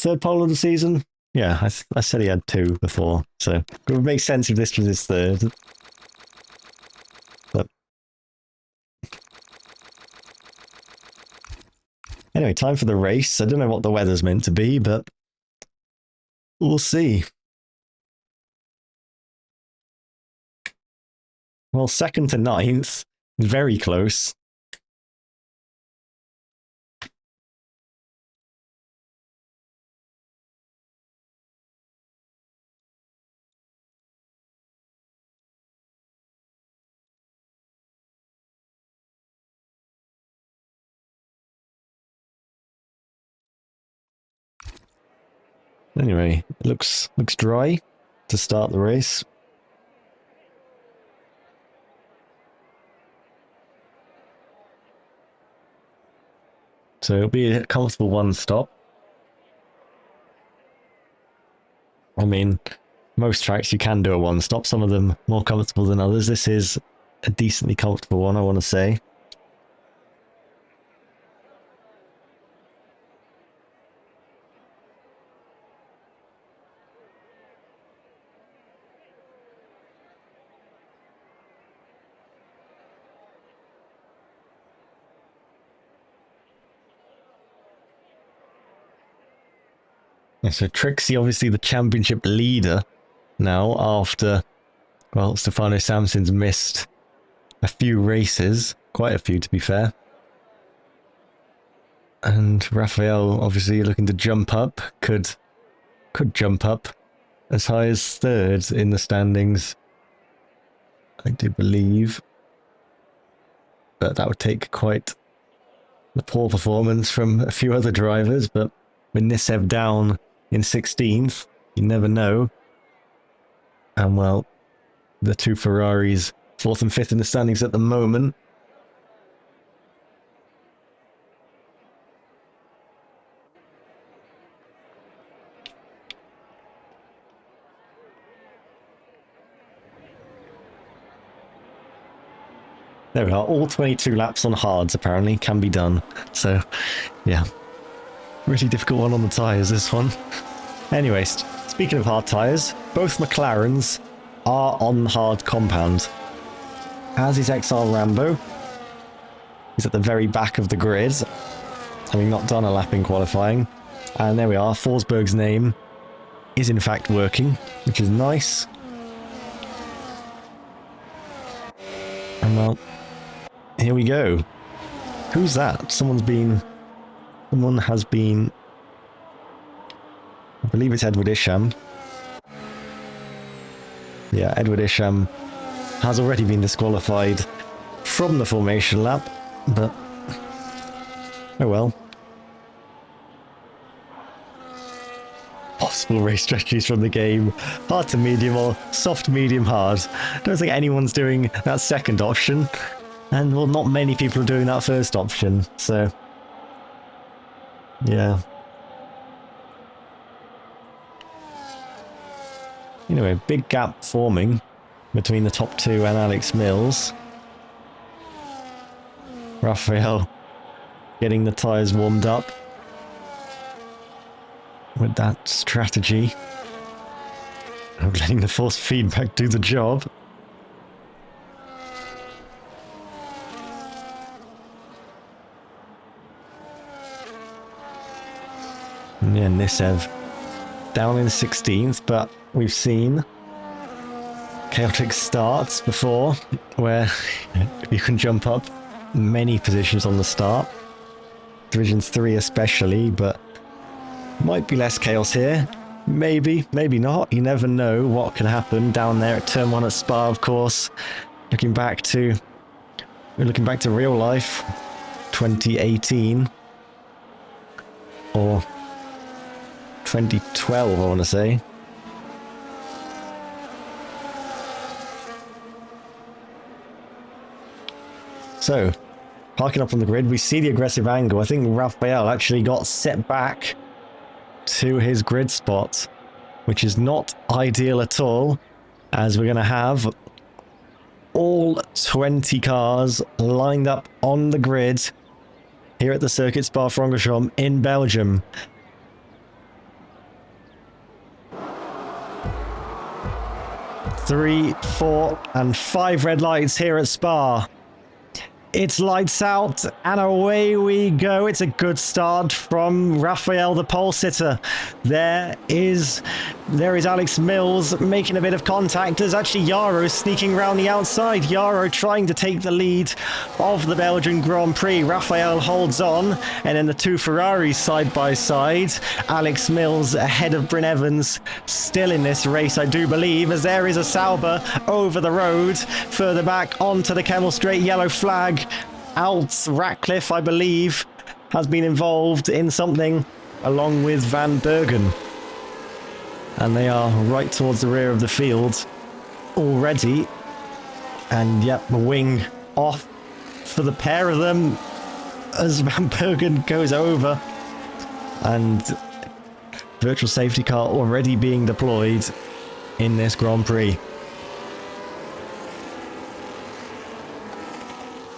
of the season. Yeah, I said he had 2 before, so it would make sense if this was his third. But anyway, time for the race. I don't know what the weather's meant to be, but we'll see. Well, 2nd to 9th, very close. Anyway, it looks dry to start the race. So it'll be a comfortable 1 stop. I mean, most tracks you can do a 1 stop, some of them more comfortable than others. This is a decently comfortable one, I want to say. Yeah, so Trixie, obviously the championship leader now after, well, Stefano Samson's missed a few races, quite a few to be fair. And Raphael obviously looking to jump up, could jump up as high as 3rd in the standings, I do believe. But that would take quite the poor performance from a few other drivers, but with Nisev down in 16th, you never know. And well, the 2 Ferraris 4th and 5th in the standings at the moment. There we are, all 22 laps on hards apparently can be done. So, yeah, really difficult one on the tyres, this one. Anyway, speaking of hard tyres, both McLarens are on hard compound. As is XR Rambo. He's at the very back of the grid, having not done a lap in qualifying. And there we are, Forsberg's name is in fact working, which is nice. And well, here we go. Who's that? Someone has been... I believe it's Edward Isham. Yeah, Edward Isham has already been disqualified from the formation lap, but oh well. Possible race strategies from the game. Hard to medium or soft, medium, hard. Don't think anyone's doing that second option. And well, not many people are doing that first option, so yeah. Anyway, big gap forming between the top 2 and Alex Mills. Raphael getting the tyres warmed up with that strategy of letting the force feedback do the job. Yeah, Nisev down in 16th, but we've seen chaotic starts before where you can jump up many positions on the start. Divisions 3 especially, but might be less chaos here. Maybe, maybe not. You never know what can happen down there at Turn 1 at Spa, of course. Looking back to real life, 2018 or 2012, I want to say. So, parking up on the grid, we see the aggressive angle. I think Raphael actually got set back to his grid spot, which is not ideal at all, as we're going to have all 20 cars lined up on the grid here at the Circuit Spa-Francorchamps in Belgium. Three, 4, and 5 red lights here at Spa. It's lights out and away we go. It's a good start from Raphael, the pole sitter. There is Alex Mills making a bit of contact. There's actually Yarrow sneaking around the outside. Yarrow trying to take the lead of the Belgian Grand Prix. Raphael holds on, and then the two Ferraris side by side. Alex Mills ahead of Bryn Evans, still in this race, I do believe, as there is a Sauber over the road. Further back onto the Kemmel Straight, yellow flag. Out Ratcliffe, I believe, has been involved in something along with Van Bergen. And they are right towards the rear of the field already. And yep, the wing off for the pair of them as Van Bergen goes over. And virtual safety car already being deployed in this Grand Prix.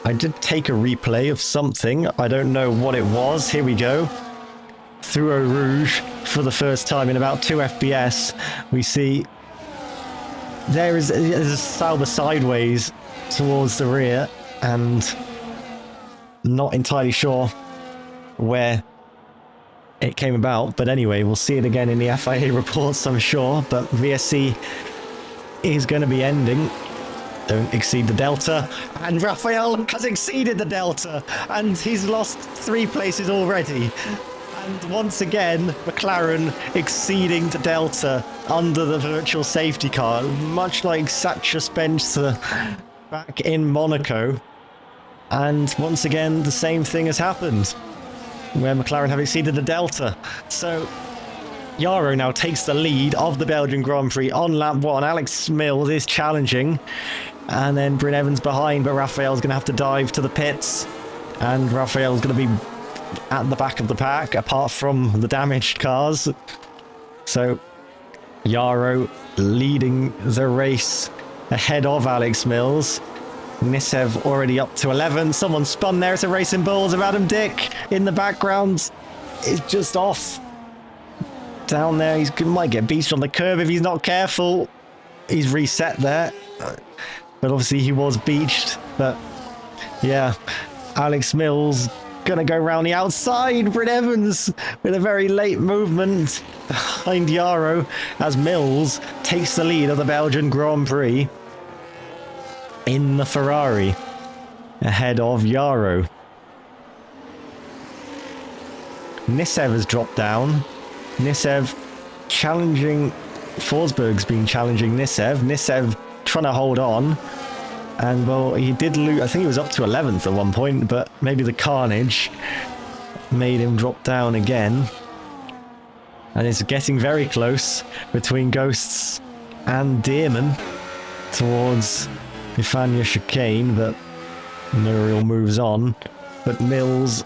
I did take a replay of something. I don't know what it was. Here we go. Through Eau Rouge for the first time in about 2 FPS. We see there is a Sauber sideways towards the rear, and not entirely sure where it came about. But anyway, we'll see it again in the FIA reports, I'm sure. But VSC is going to be ending. Don't exceed the delta, and Raphael has exceeded the delta, and he's lost 3 places already. And once again, McLaren exceeding the delta under the virtual safety car, much like Sacha Spencer back in Monaco. And once again, the same thing has happened, where McLaren have exceeded the delta. So Yarrow now takes the lead of the Belgian Grand Prix on lap 1. Alex Mills is challenging. And then Bryn Evans behind, but Raphael's going to have to dive to the pits. And Raphael's going to be at the back of the pack, apart from the damaged cars. So Yarrow leading the race ahead of Alex Mills. Nisev already up to 11. Someone spun there. It's a Racing Bulls of Adam Dick in the background. It's just off. Down there, he might get beached on the curb if he's not careful. He's reset there. But obviously he was beached. But yeah, Alex Mills gonna go round the outside. Bryn Evans with a very late movement behind Yarrow as Mills takes the lead of the Belgian Grand Prix in the Ferrari ahead of Yarrow. Nisev has dropped down. Nisev challenging. Forsberg's been challenging Nisev. Nisev trying to hold on. And well, he did lose. I think he was up to 11th at one point, but maybe the carnage made him drop down again. And it's getting very close between Ghosts and Dearman towards Ifania chicane, but Muriel moves on. But Mills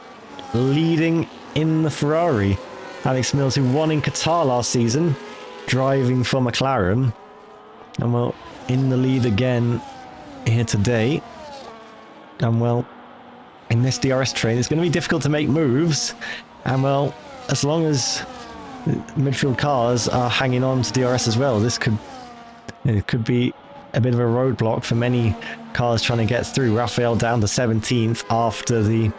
leading in the Ferrari. Alex Mills, who won in Qatar last season, driving for McLaren. And well, in the lead again here today. And well, in this DRS train, it's going to be difficult to make moves. And well, as long as midfield cars are hanging on to DRS as well, it could be a bit of a roadblock for many cars trying to get through. Raphael down to 17th after the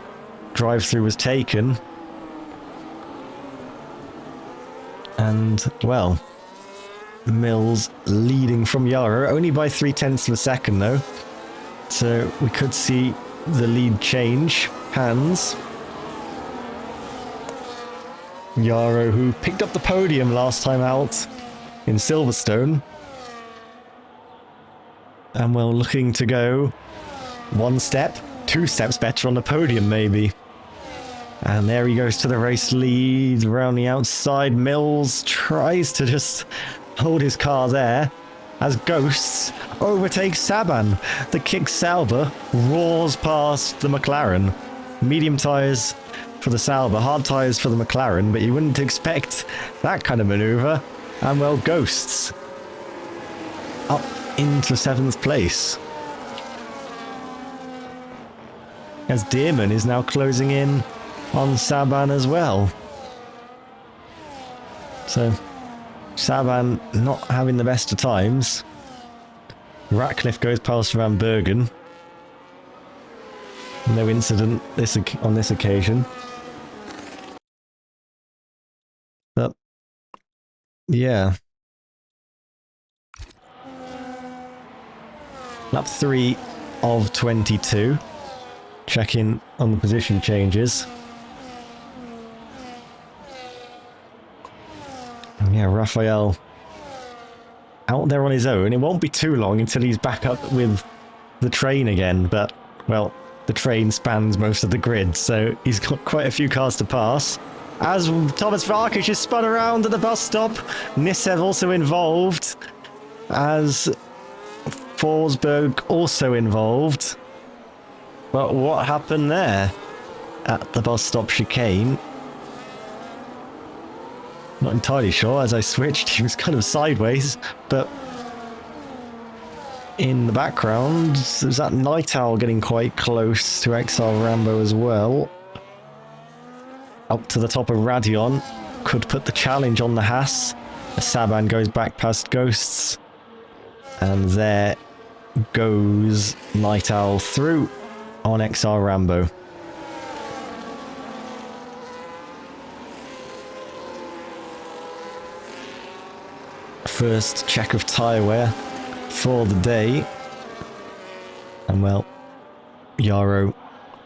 drive-through was taken. And, well, Mills leading from Yarrow, only by 0.3 of a second though. So we could see the lead change hands. Yarrow, who picked up the podium last time out in Silverstone. And we're looking to go 1 step, 2 steps better on the podium maybe. And there he goes to the race lead around the outside. Mills tries to just hold his car there as Ghosts overtakes Saban. The Kick Sauber roars past the McLaren. Medium tyres for the Sauber, hard tyres for the McLaren, but you wouldn't expect that kind of manoeuvre. And well, Ghosts up into 7th place. As Dearman is now closing in on Saban as well. So Saban not having the best of times. Ratcliffe goes past Van Bergen. No incident on this occasion. But yeah. Lap 3 of 22. Checking on the position changes. Yeah, Raphael out there on his own. It won't be too long until he's back up with the train again, but, well, the train spans most of the grid, so he's got quite a few cars to pass. As Thomas Varkic is spun around at the bus stop, Nissev also involved, as Forsberg also involved. But what happened there at the bus stop chicane? Not entirely sure. As I switched, he was kind of sideways, but in the background, there's that Night Owl getting quite close to XR Rambo as well. Up to the top of Radion, could put the challenge on the Haas. Saban goes back past Ghosts, and there goes Night Owl through on XR Rambo. First check of tyre wear for the day. And well, Yarrow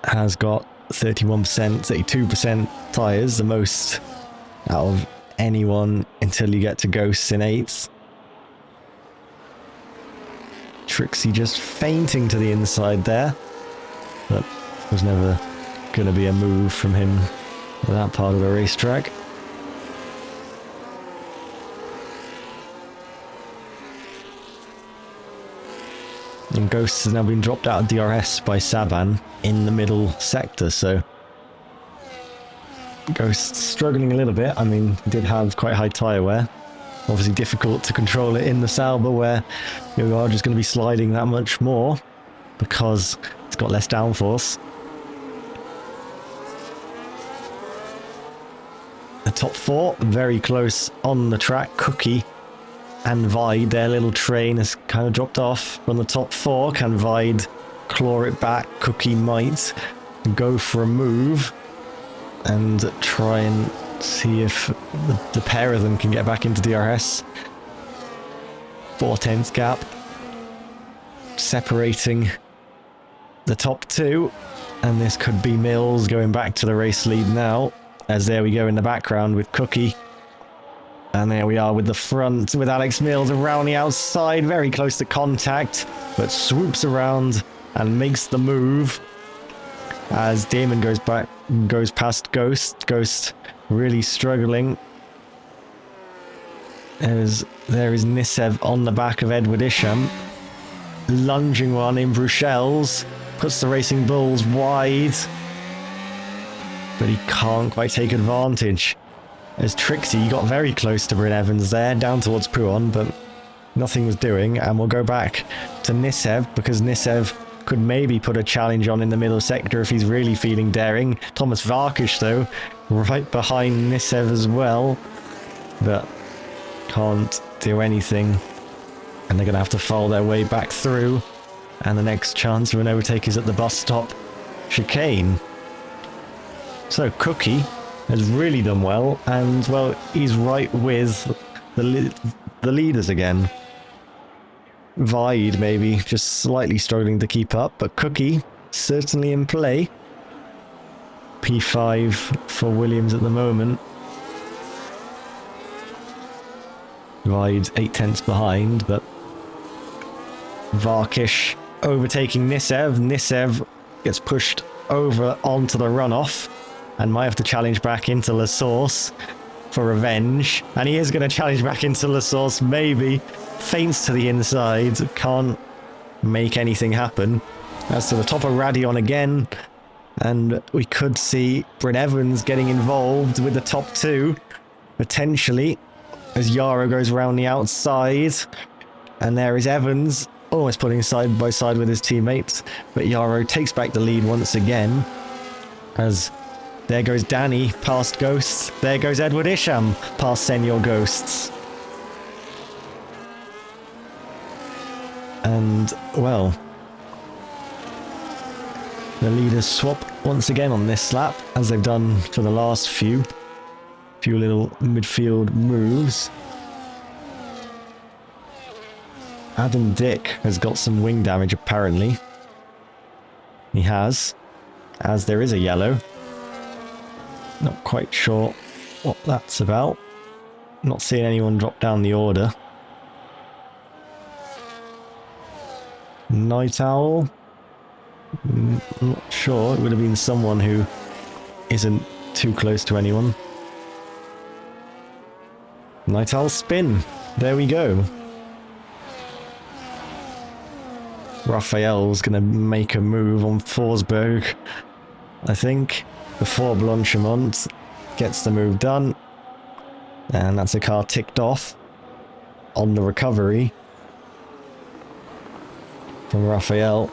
has got 31%, 32% tyres, the most out of anyone until you get to Ghosts in 8th. Trixie just fainting to the inside there. But was never going to be a move from him at that part of the racetrack. And Ghosts has now been dropped out of DRS by Saban in the middle sector, so Ghosts struggling a little bit. I mean, he did have quite high tyre wear. Obviously difficult to control it in the Sauber, where you are just going to be sliding that much more because it's got less downforce. The top 4 very close on the track. Cookie and Vide, their little train has kind of dropped off from the top 4. Can Vide claw it back? Cookie might go for a move and try and see if the pair of them can get back into DRS. 4/10 gap separating the top 2, and this could be Mills going back to the race lead now, as there we go in the background with Cookie. And there we are with the front, with Alex Mills around the outside, very close to contact, but swoops around and makes the move. As Damon goes past Ghost. Ghost really struggling. As there is Nissev on the back of Edward Isham. Lunging one in Bruxelles. Puts the Racing Bulls wide. But he can't quite take advantage. As Trixie got very close to Bryn Evans there, down towards Pouon, but nothing was doing. And we'll go back to Nissev, because Nissev could maybe put a challenge on in the middle sector if he's really feeling daring. Thomas Varkic, though, right behind Nissev as well, but can't do anything. And they're going to have to follow their way back through. And the next chance of an overtake is at the bus stop chicane. So Cookie has really done well, and well, he's right with the leaders again. Vide maybe just slightly struggling to keep up, but Cookie certainly in play. P5 for Williams at the moment. Vide 8/10 behind, but Varkish overtaking Nisev. Nisev gets pushed over onto the runoff and might have to challenge back into La Source for revenge. And he is going to challenge back into La Source, maybe. Feints to the inside, can't make anything happen. As to the top of Radion again, and we could see Bryn Evans getting involved with the top two, potentially, as Yara goes around the outside. And there is Evans, almost putting side by side with his teammates, but Yaro takes back the lead once again, as there goes Danny past Ghosts, there goes Edward Isham past Senior Ghosts. And, well, the leaders swap once again on this lap, as they've done for the last few little midfield moves. Adam Dick has got some wing damage, apparently. He has, as there is a yellow. Not quite sure what that's about. Not seeing anyone drop down the order. Night Owl? I'm not sure. It would have been someone who isn't too close to anyone. Night Owl spin. There we go. Raphael's going to make a move on Forsberg, I think, before Blanchimont gets the move done. And that's a car ticked off on the recovery from Raphael.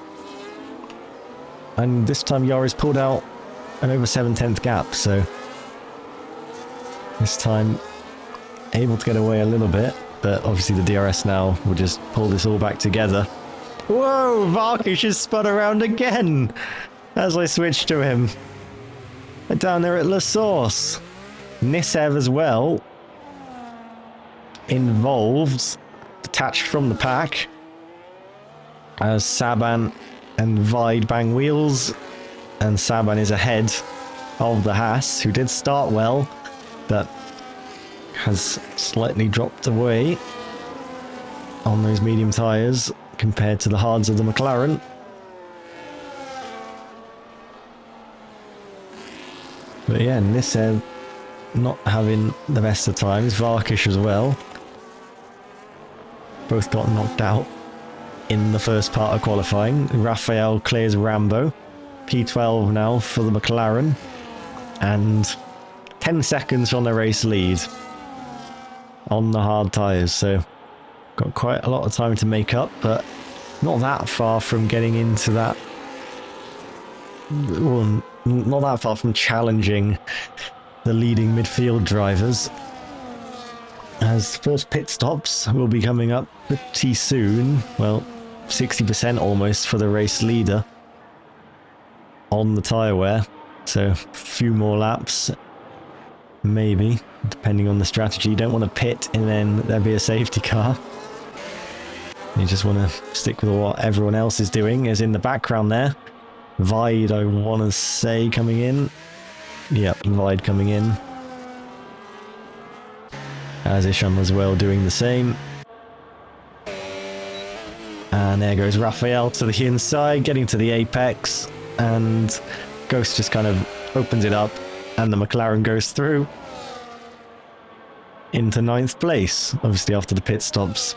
And this time Yara's pulled out an over 7/10 gap, so this time able to get away a little bit, but obviously the DRS now will just pull this all back together. Whoa, Varkish has spun around again as I switch to him. Down there at La Source. Nisev as well. Involved. Detached from the pack. As Saban and Vide bang wheels. And Saban is ahead of the Haas, who did start well, but has slightly dropped away on those medium tyres compared to the hards of the McLaren. But yeah, Nisev not having the best of times. Varkish as well. Both got knocked out in the first part of qualifying. Raphael clears Rambo. P12 now for the McLaren. And 10 seconds from the race lead on the hard tyres. So got quite a lot of time to make up, but not that far from getting into that. Well, not that far from challenging the leading midfield drivers. As first pit stops will be coming up pretty soon. Well, 60% almost for the race leader on the tyre wear. So a few more laps, maybe, depending on the strategy. You don't want to pit and then there'll be a safety car. You just want to stick with what everyone else is doing, as in the background there. Vide, I want to say, coming in. Yep, Vide coming in. As Isham as well doing the same. And there goes Raphael to the inside, getting to the apex. And Ghost just kind of opens it up, and the McLaren goes through into 9th place, obviously after the pit stops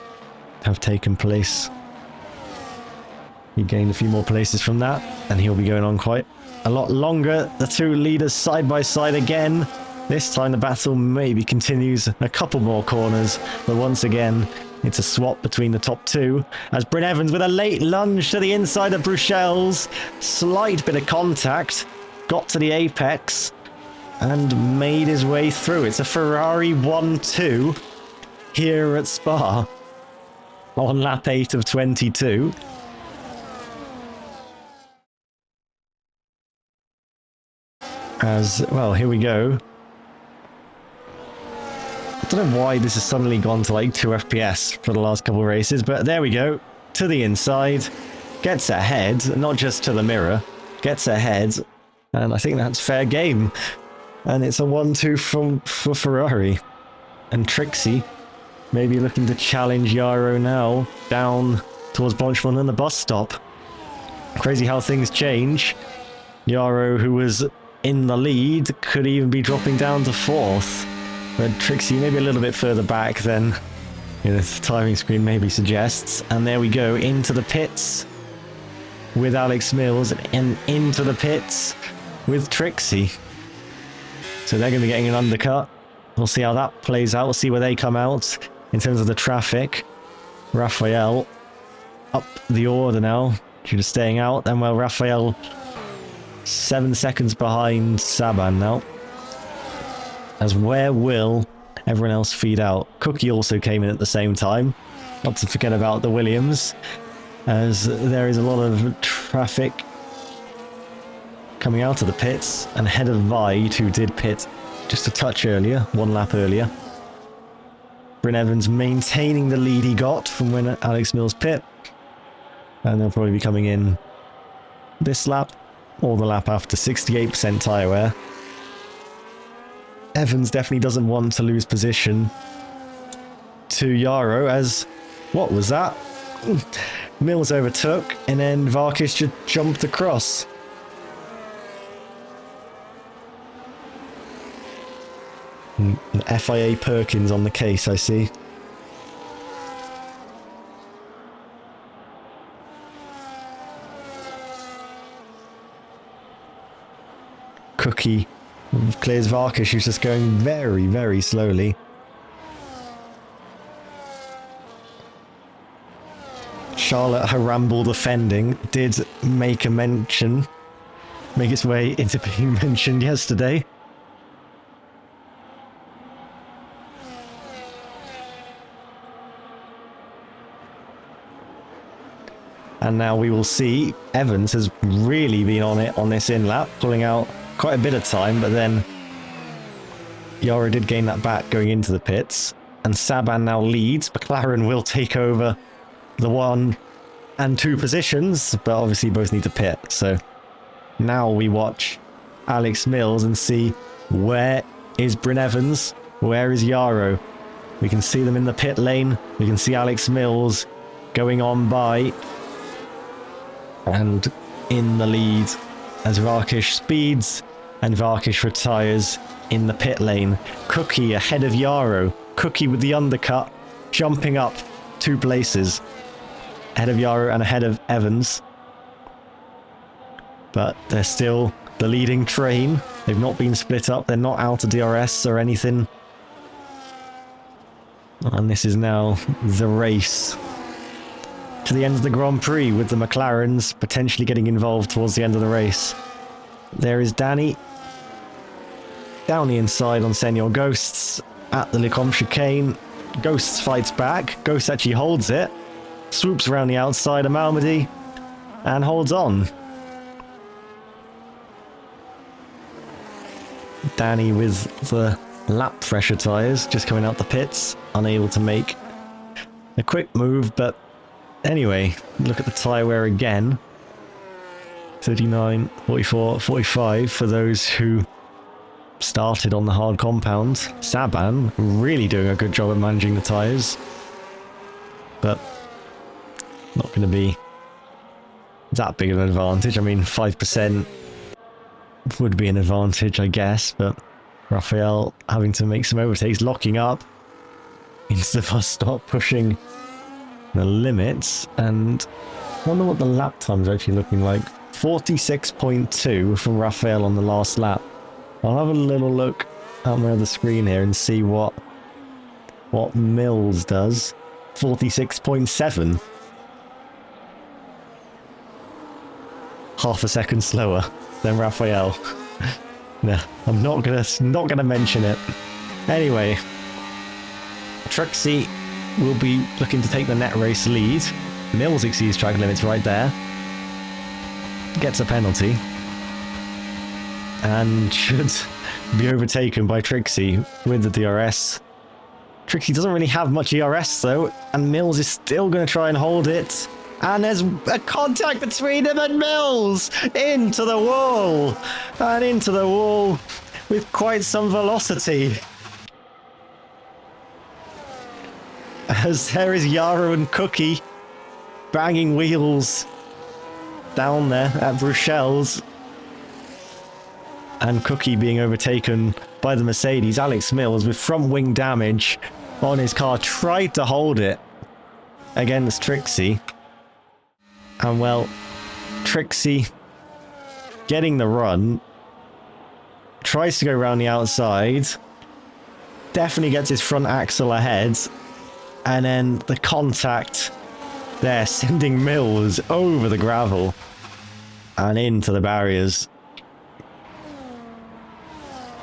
have taken place. He gained a few more places from that, and he'll be going on quite a lot longer. The two leaders side by side again. This time the battle maybe continues a couple more corners, but once again it's a swap between the top two, as Bryn Evans with a late lunge to the inside of Bruxelles. Slight bit of contact, got to the apex and made his way through. It's a Ferrari 1-2 here at Spa on lap 8 of 22. As, well, here we go. don't know why this has suddenly gone to like 2 FPS for the last couple of races, but there we go. To the inside. Gets ahead, not just to the mirror. Gets ahead. And I think that's fair game. And it's a 1-2 for Ferrari. And Trixie maybe looking to challenge Yaro now. Down towards Bonchman and the bus stop. Crazy how things change. Yaro, who was in the lead, could even be dropping down to 4th. But Trixie maybe a little bit further back than the timing screen maybe suggests. And there we go, into the pits with Alex Mills and into the pits with Trixie. So they're going to be getting an undercut. We'll see how that plays out. We'll see where they come out in terms of the traffic. Raphael up the order now due to staying out. Then, well, Raphael 7 seconds behind Saban now. As where will everyone else feed out? Cookie also came in at the same time. Not to forget about the Williams, as there is a lot of traffic coming out of the pits, and ahead of Vide, who did pit just a touch earlier, 1 lap earlier. Bryn Evans maintaining the lead he got from when Alex Mills pit, and they'll probably be coming in this lap or the lap after. 68% tyre wear. Evans definitely doesn't want to lose position to Yaro, as what was that? Mills overtook and then Varkish just jumped across. FIA Perkins on the case, I see. Cookie clears Varkish, who's just going very, very slowly. Charlotte Haramble defending did make its way into being mentioned yesterday. And now we will see Evans has really been on it on this in-lap, pulling out quite a bit of time, but then Yara did gain that back going into the pits. And Saban now leads. McLaren will take over the 1 and 2 positions, but obviously both need to pit. So now we watch Alex Mills and see where is Bryn Evans, where is Yaro. We can see them in the pit lane. We can see Alex Mills going on by and in the lead as Varkish speeds and Varkish retires in the pit lane. Cookie ahead of Yaro. Cookie with the undercut, jumping up 2 places. Ahead of Yaro and ahead of Evans. But they're still the leading train. They've not been split up. They're not out of DRS or anything. And this is now the race to the end of the Grand Prix, with the McLarens potentially getting involved towards the end of the race. There is Danny down the inside on Senor Ghosts at the Lecombe chicane. Ghosts fights back. Ghosts actually holds it. Swoops around the outside of Malmedy and holds on. Danny with the lap pressure tyres just coming out the pits, unable to make a quick move, but anyway, look at the tyre wear again. 39, 44, 45 for those who started on the hard compound. Saban really doing a good job at managing the tyres, but not going to be that big of an advantage. I mean, 5% would be an advantage, I guess, but Raphael having to make some overtakes, locking up into the bus stop, pushing the limits, and I wonder what the lap time is actually looking like. 46.2 from Raphael on the last lap. I'll have a little look at my other screen here and see what Mills does. 46.7. Half a second slower than Raphael. No, I'm not gonna mention it. Anyway, Trixie will be looking to take the net race lead. Mills exceeds track limits right there. Gets a penalty. And should be overtaken by Trixie with the DRS Trixie doesn't really have much ERS though, and Mills is still going to try and hold it. And there's a contact between him and Mills! Into the wall! And into the wall with quite some velocity. As there is Yara and Cookie banging wheels down there at Bruxelles. And Cookie being overtaken by the Mercedes. Alex Mills with front wing damage on his car tried to hold it against Trixie. And well, Trixie getting the run, tries to go around the outside, definitely gets his front axle ahead, and then the contact there sending Mills over the gravel and into the barriers.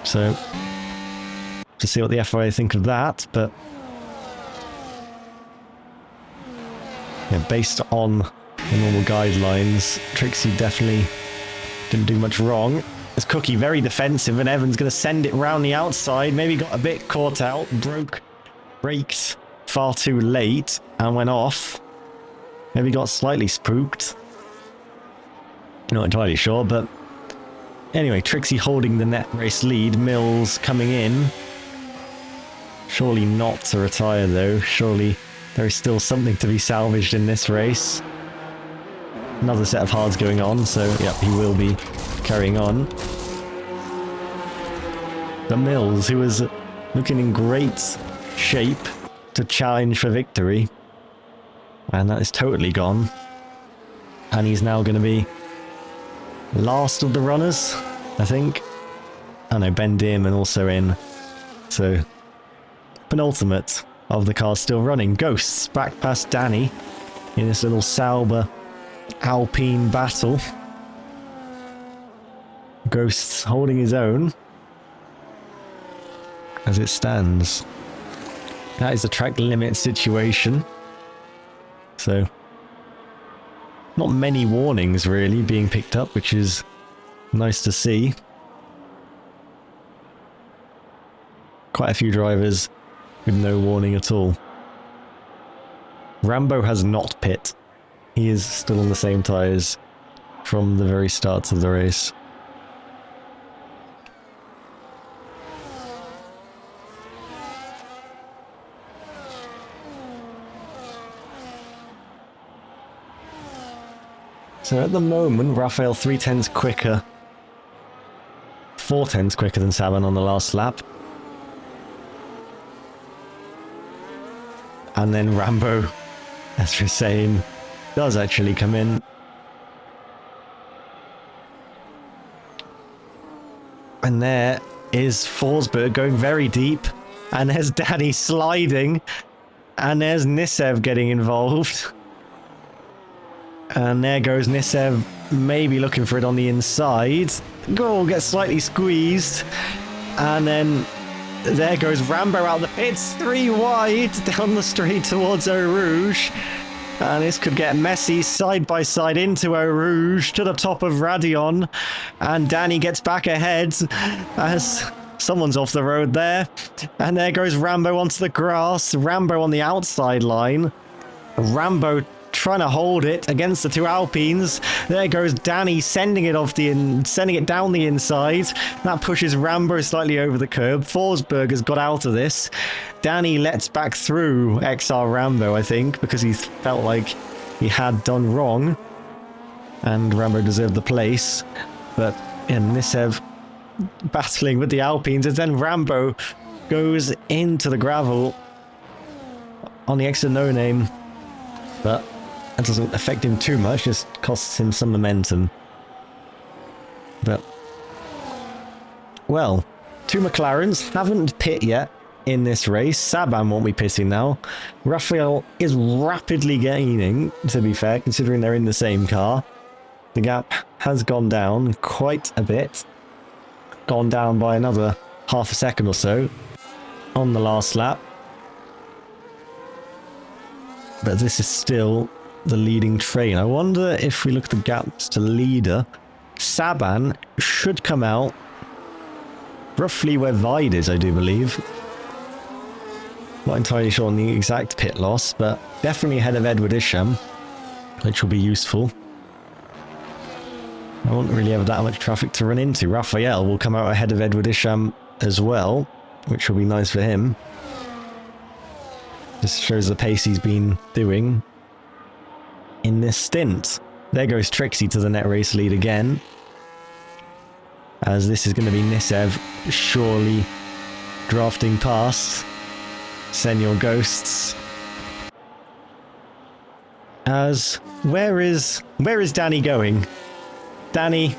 So, to see what the FIA think of that, but yeah, based on the normal guidelines, Trixie definitely didn't do much wrong. As Cookie very defensive, and Evans going to send it round the outside. Maybe got a bit caught out, braked far too late, and went off. Maybe got slightly spooked. Not entirely sure, but anyway, Trixie holding the net race lead. Mills coming in. Surely not to retire though. Surely there is still something to be salvaged in this race. Another set of hards going on, so yep, he will be carrying on. But Mills, who was looking in great shape to challenge for victory, and that is totally gone. And he's now going to be last of the runners, I think. I know, Ben Dearman also in. So, penultimate of the cars still running. Ghosts back past Danny in this little Sauber Alpine battle. Ghosts holding his own as it stands. That is a track limit situation. So, not many warnings really being picked up, which is nice to see. Quite a few drivers with no warning at all. Rambo has not pit. He is still on the same tyres from the very start of the race. So at the moment, Raphael 3/10s quicker. 4/10s quicker than Saban on the last lap. And then Rambo, as we're saying, does actually come in. And there is Forsberg going very deep. And there's Danny sliding. And there's Nisev getting involved. And there goes Nisev, maybe looking for it on the inside. Goal gets slightly squeezed. And then there goes Rambo out the pits, 3 wide down the straight towards Eau Rouge. And this could get messy, side by side into Eau Rouge to the top of Radion. And Danny gets back ahead as someone's off the road there. And there goes Rambo onto the grass. Rambo on the outside line. Rambo trying to hold it against the 2 Alpines. There goes Danny sending it sending it down the inside. That pushes Rambo slightly over the curb. Forsberg has got out of this. Danny lets back through XR Rambo, I think, because he felt like he had done wrong. And Rambo deserved the place. But Nisev battling with the Alpines, as then Rambo goes into the gravel on the extra no name. But that doesn't affect him too much, just costs him some momentum. But, well, 2 McLarens haven't pit yet in this race. Saban won't be pitting now. Raphael is rapidly gaining, to be fair, considering they're in the same car. The gap has gone down quite a bit. Gone down by another half a second or so on the last lap. But this is still the leading train. I wonder if we look at the gaps to leader, Saban should come out roughly where Vide is, I do believe. Not entirely sure on the exact pit loss, but definitely ahead of Edward Isham, which will be useful. I won't really have that much traffic to run into. Raphael will come out ahead of Edward Isham as well, which will be nice for him. Just shows the pace he's been doing in this stint. There goes Trixie to the net race lead again, as this is going to be Nisev surely drafting past Senor Ghosts. As where is Danny going? Danny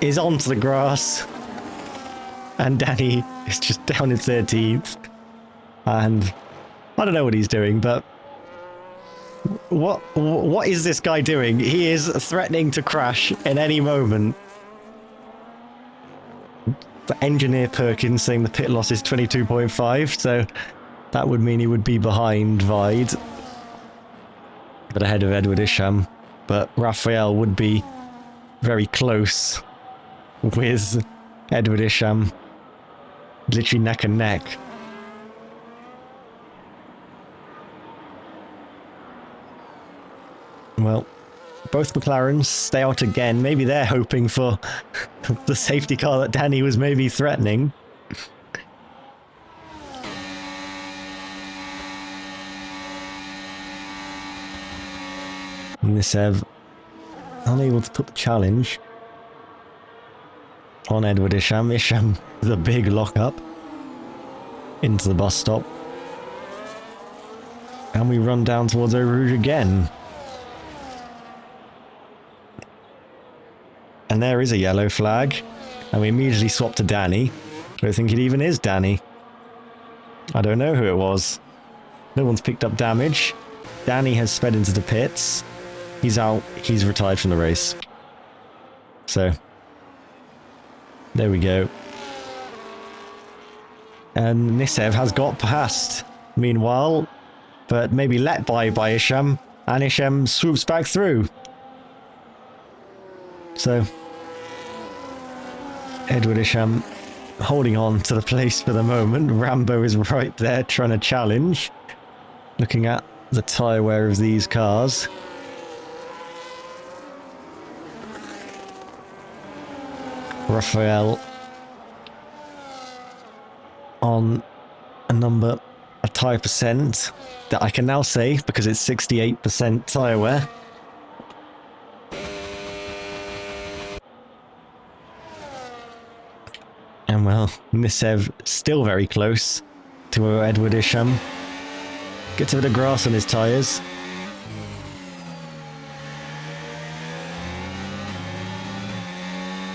is onto the grass, and Danny is just down in 13th, and I don't know what he's doing, but what is this guy doing? He is threatening to crash in any moment. The engineer Perkins saying the pit loss is 22.5, so that would mean he would be behind Vide, but ahead of Edward Isham. But Raphael would be very close with Edward Isham, literally neck and neck. Well, both McLarens stay out again. Maybe they're hoping for the safety car that Danny was maybe threatening. Nisev unable to put the challenge on Edward Isham. Isham with a big lock-up into the bus stop. And we run down towards Eau Rouge again. And there is a yellow flag. And we immediately swap to Danny. I don't think it even is Danny. I don't know who it was. No one's picked up damage. Danny has sped into the pits. He's out. He's retired from the race. So, there we go. And Nisev has got past, meanwhile, but maybe let by Isham, and Isham swoops back through. So, Edward Isham holding on to the place for the moment. Rambo is right there trying to challenge. Looking at the tyre wear of these cars. Raphael on a tyre percent that I can now say because it's 68% tyre wear. And well, Nisev still very close to Edward Isham. Gets a bit of grass on his tyres.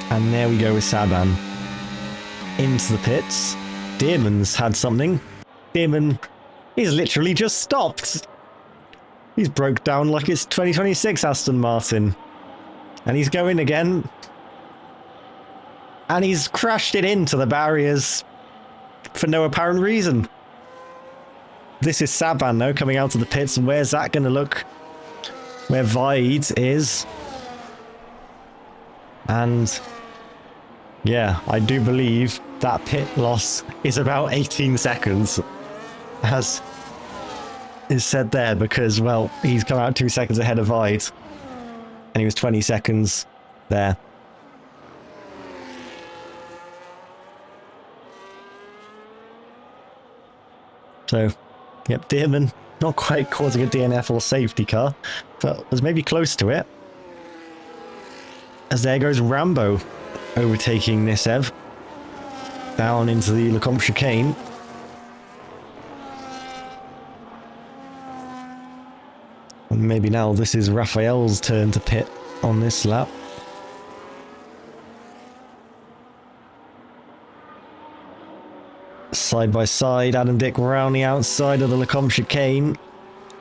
And there we go with Saban. Into the pits. Dearman's had something. Dearman, he's literally just stopped. He's broke down like it's 2026 Aston Martin. And he's going again. And he's crashed it into the barriers for no apparent reason. This is Saban, though, coming out of the pits. And where's that going to look? Where Vide is. And yeah, I do believe that pit loss is about 18 seconds, as is said there, because, well, he's come out 2 seconds ahead of Vide, and he was 20 seconds there. So, yep, Dearman not quite causing a DNF or safety car, but was maybe close to it. As there goes Rambo, overtaking Nisev down into the Lecombe chicane. And maybe now this is Raphael's turn to pit on this lap. Side by side, Adam Dick round the outside of the Lecombe chicane,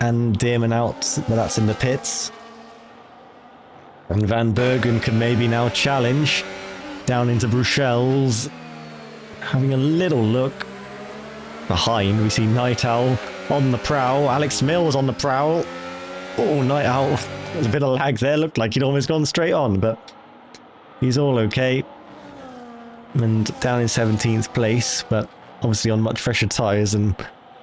and Dearman out, but that's in the pits. And Van Bergen can maybe now challenge down into Bruxelles. Having a little look behind, we see Night Owl on the prowl. Alex Mills on the prowl. Oh, Night Owl. There's a bit of lag there. Looked like he'd almost gone straight on, but he's all okay. And down in 17th place, but obviously on much fresher tyres and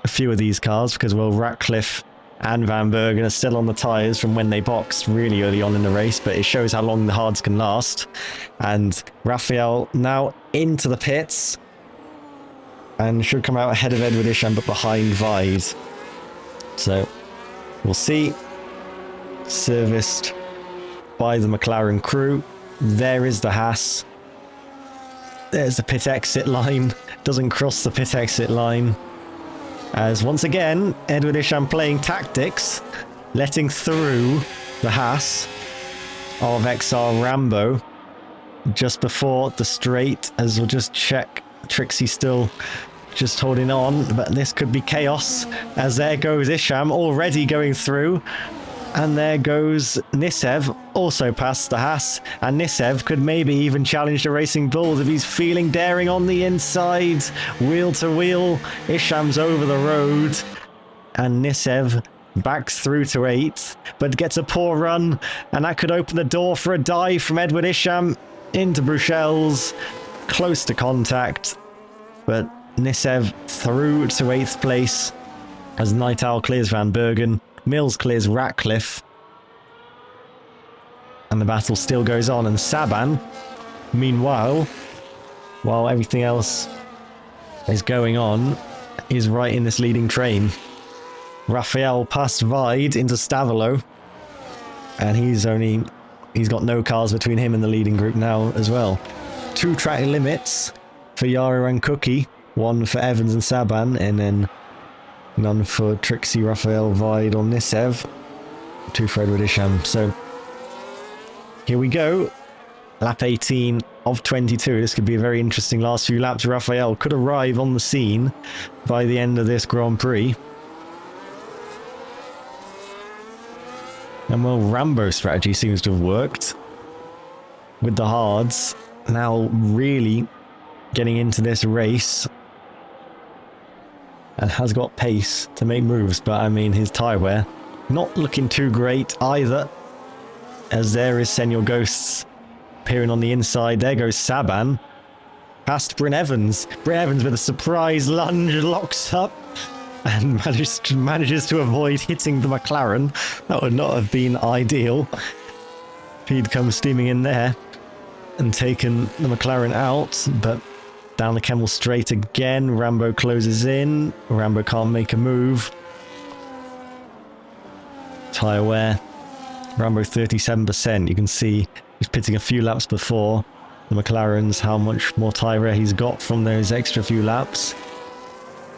a few of these cars because, well, Ratcliffe and Van Bergen are still on the tyres from when they boxed really early on in the race, but it shows how long the hards can last. And Raphael now into the pits and should come out ahead of Edward Isham, but behind Vide. So we'll see. Serviced by the McLaren crew. There is the Haas. There's the pit exit line. Doesn't cross the pit exit line. As once again, Edward Isham playing tactics, letting through the Haas of XR Rambo just before the straight, as we'll just check. Trixie still just holding on, but this could be chaos, as there goes Isham already going through. And there goes Nisev, also past the Haas, and Nisev could maybe even challenge the Racing Bulls if he's feeling daring on the inside. Wheel to wheel, Isham's over the road, and Nisev backs through to 8th, but gets a poor run, and that could open the door for a dive from Edward Isham into Bruxelles, close to contact, but Nisev through to 8th place as Night Owl clears Van Bergen. Mills clears Ratcliffe. And the battle still goes on. And Saban, meanwhile, while everything else is going on, is right in this leading train. Raphael past Vide into Stavilo. And he's got no cars between him and the leading group now as well. 2 track limits for Yara and Cookie. 1 for Evans and Saban, and then none for Trixie, Raphael, Vide, or Nisev. 2 for Edward Isham. So here we go. Lap 18 of 22. This could be a very interesting last few laps. Raphael could arrive on the scene by the end of this Grand Prix. And well, Rambo's strategy seems to have worked with the hards. Now really getting into this race. And has got pace to make moves, but I mean his tyre wear not looking too great either, as there is Senor Ghosts appearing on the inside. There goes Saban past Bryn Evans. Bryn Evans with a surprise lunge, locks up and manages to avoid hitting the McLaren. That would not have been ideal if he'd come steaming in there and taken the McLaren out, but down the Kemmel straight again. Rambo closes in. Rambo can't make a move. Tyre wear. Rambo 37%. You can see he's pitting a few laps before the McLarens, how much more tyre wear he's got from those extra few laps.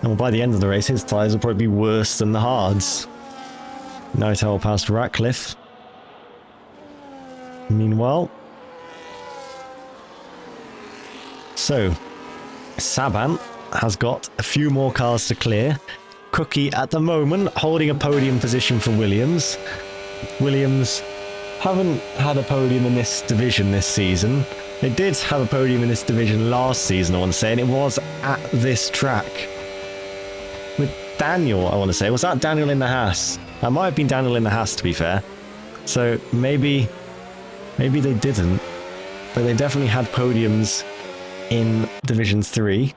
And by the end of the race, his tyres will probably be worse than the hards. Night Owl past Ratcliffe. Meanwhile, so Saban has got a few more cars to clear. Cookie at the moment holding a podium position for Williams. Williams haven't had a podium in this division this season. They did have a podium in this division last season, I want to say, and it was at this track. With Daniel, I want to say. Was that Daniel in the Haas? That might have been Daniel in the Haas, to be fair. So maybe they didn't. But they definitely had podiums in Division 3.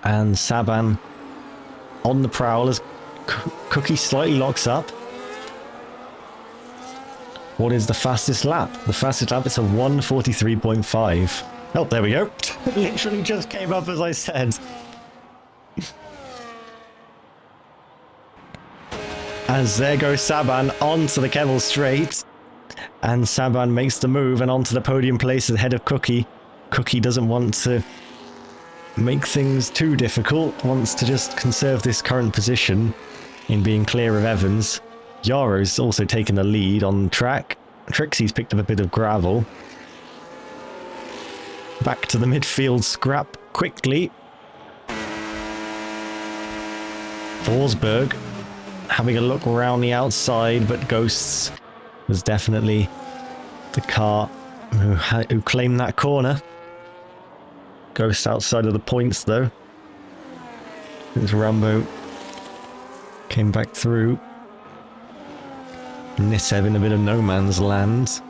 And Saban on the prowl as Cookie slightly locks up. What is the fastest lap? The fastest lap is a 1:43.5. Oh, there we go. It literally just came up as I said. As there goes Saban onto the Kemmel straight. And Saban makes the move and onto the podium place ahead of Cookie. Cookie doesn't want to make things too difficult, wants to just conserve this current position in being clear of Evans. Yaro's also taken the lead on track. Trixie's picked up a bit of gravel. Back to the midfield scrap quickly. Forsberg having a look around the outside, but Ghosts was definitely the car who claimed that corner. Ghosts outside of the points though. As Rambo came back through. Nisev in a bit of no man's land.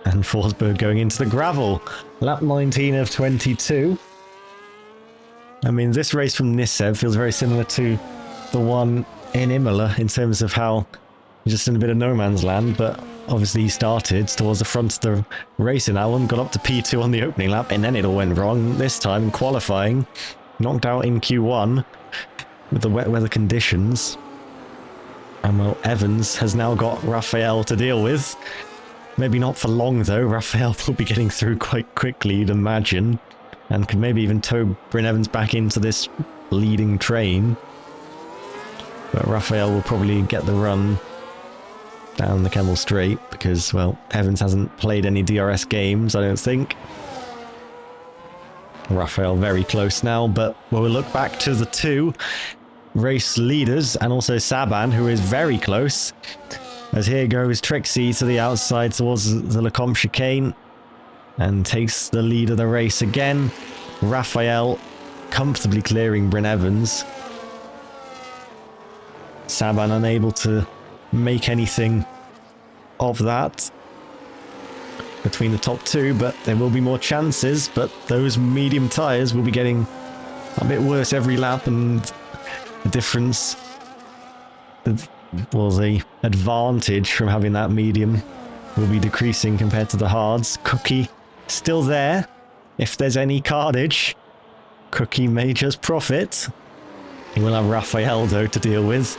And Forsberg going into the gravel. Lap 19 of 22. I mean, this race from Nissev feels very similar to the one in Imola in terms of how you're just in a bit of no man's land, but obviously he started towards the front of the race in that one, got up to P2 on the opening lap, and then it all went wrong. This time in qualifying, knocked out in Q1 with the wet weather conditions. And well, Evans has now got Raphael to deal with. Maybe not for long though. Raphael will be getting through quite quickly, you'd imagine, and could maybe even tow Bryn Evans back into this leading train. But Raphael will probably get the run down the Kemmel Straight because, well, Evans hasn't played any DRS games, I don't think. Raphael very close now, but we'll look back to the two race leaders and also Saban, who is very close. As here goes Trixie to the outside towards the Lecombe chicane and takes the lead of the race again. Raphael comfortably clearing Bryn Evans. Saban unable to make anything of that between the top two, but there will be more chances. But those medium tyres will be getting a bit worse every lap, and the difference, well, the advantage from having that medium will be decreasing compared to the hards. Cookie still there. If there's any carnage, Cookie may just profit. He will have Raphael though to deal with,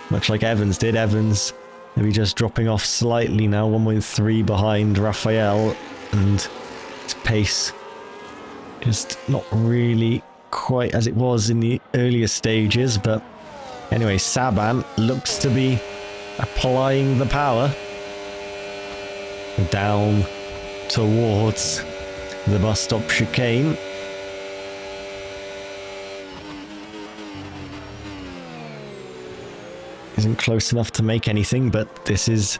much like Evans did. Evans maybe just dropping off slightly now, 1.3 behind Raphael, and his pace just not really quite as it was in the earlier stages. But anyway, Saban looks to be applying the power down towards the bus stop chicane. Isn't close enough to make anything, but this is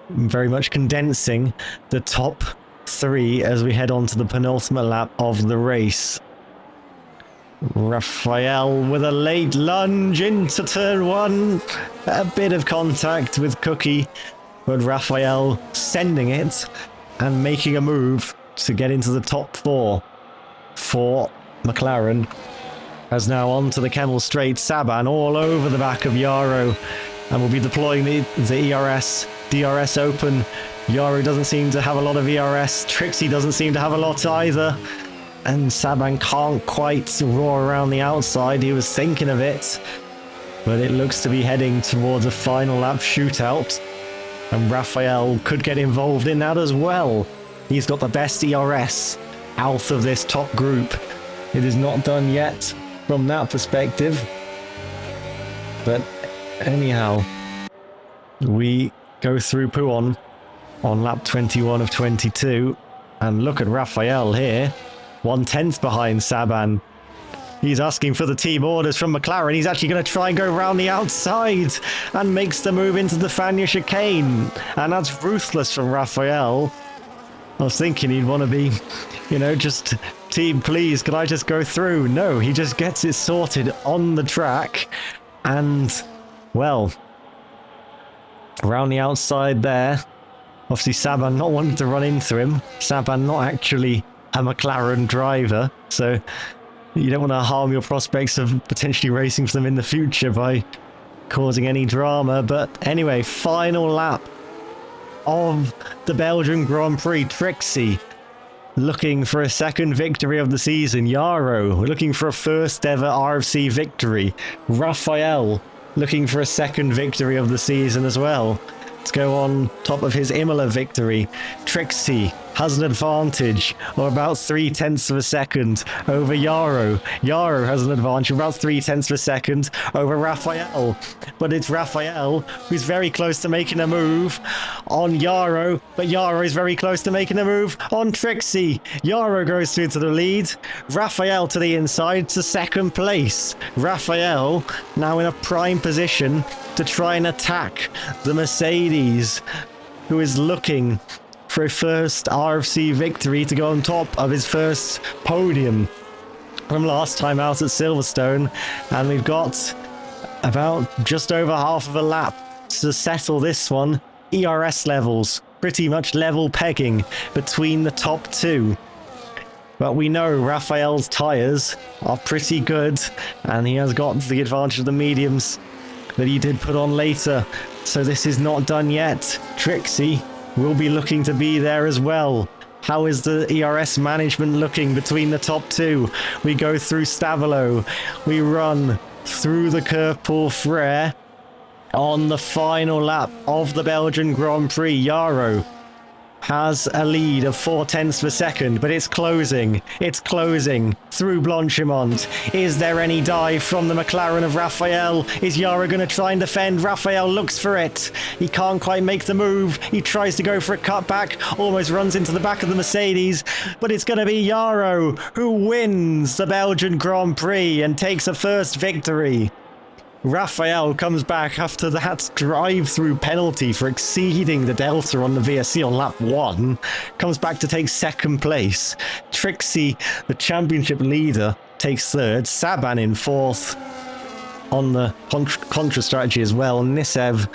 very much condensing the top three as we head on to the penultimate lap of the race. Raphael with a late lunge into turn one. A bit of contact with Cookie, but Raphael sending it and making a move to get into the top four for McLaren. As now on to the Kemmel Straight, Saban all over the back of Yarrow, and will be deploying the DRS open. Yarrow doesn't seem to have a lot of ERS. Trixie doesn't seem to have a lot either. And Saban can't quite roar around the outside. He was thinking of it, but it looks to be heading towards a final lap shootout. And Raphael could get involved in that as well. He's got the best ERS out of this top group. It is not done yet from that perspective. But anyhow, we go through Pouhon on lap 21 of 22. And look at Raphael here. 1/10 behind Saban. He's asking for the team orders from McLaren. He's actually going to try and go around the outside and makes the move into the Fania chicane. And that's ruthless from Raphael. I was thinking he'd want to be, just team, please, can I just go through? No, he just gets it sorted on the track. And, well, around the outside there. Obviously, Saban not wanting to run into him. Saban not actually a McLaren driver, so you don't want to harm your prospects of potentially racing for them in the future by causing any drama. But anyway, final lap of the Belgian Grand Prix. Trixie looking for a second victory of the season. Yarrow looking for a first ever RFC victory. Raphael looking for a second victory of the season as well, to go on top of his Imola victory. Trixie has an advantage of about 0.3 of a second over Yarrow. Yarrow has an advantage of about 0.3 of a second over Raphael. But it's Raphael who's very close to making a move on Yarrow, but Yarrow is very close to making a move on Trixie. Yarrow goes through to the lead. Raphael to the inside to second place. Raphael now in a prime position to try and attack the Mercedes, who is looking for a first RFC victory to go on top of his first podium from last time out at Silverstone. And we've got about just over half of a lap to settle this one. ERS levels pretty much level pegging between the top two. But we know Raphael's tyres are pretty good, and he has got the advantage of the mediums that he did put on later. So this is not done yet. Trixie will be looking to be there as well. How is the ERS management looking between the top two? We go through Stavelo. We run through the Curve Pour Frere on the final lap of the Belgian Grand Prix. Yarrow has a lead of 0.4 per second, but it's closing. It's closing through Blanchimont. Is there any dive from the McLaren of Raphael? Is Yarrow going to try and defend? Raphael looks for it. He can't quite make the move. He tries to go for a cutback, almost runs into the back of the Mercedes, but it's going to be Yarrow who wins the Belgian Grand Prix and takes a first victory. Raphael comes back after that drive-through penalty for exceeding the delta on the VSC on lap 1. Comes back to take second place. Trixie, the championship leader, takes third. Saban in fourth on the contra strategy as well. Nisev,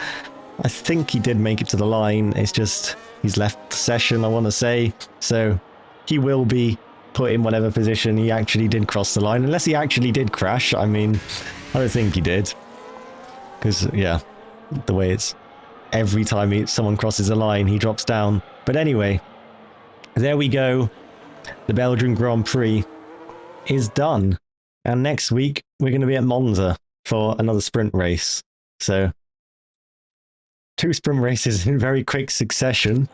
I think he did make it to the line. It's just he's left the session, I want to say. So he will be put in whatever position he actually did cross the line. Unless he actually did crash. I mean, I don't think he did. Because, yeah, the way it's every time someone crosses a line, he drops down. But anyway, there we go. The Belgian Grand Prix is done. And next week, we're going to be at Monza for another sprint race. So, 2 sprint races in very quick succession.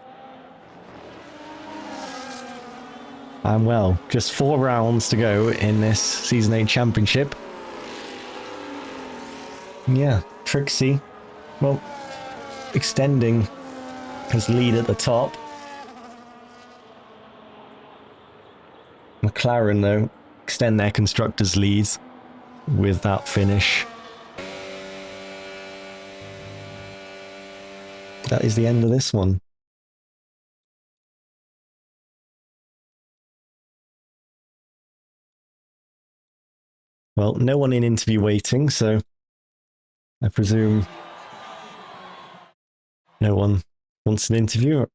And well, just 4 rounds to go in this Season 8 Championship. Yeah, Trixie, well, extending his lead at the top. McLaren, though, extend their constructors' leads with that finish. That is the end of this one. Well, no one in interview waiting, so I presume no one wants an interview.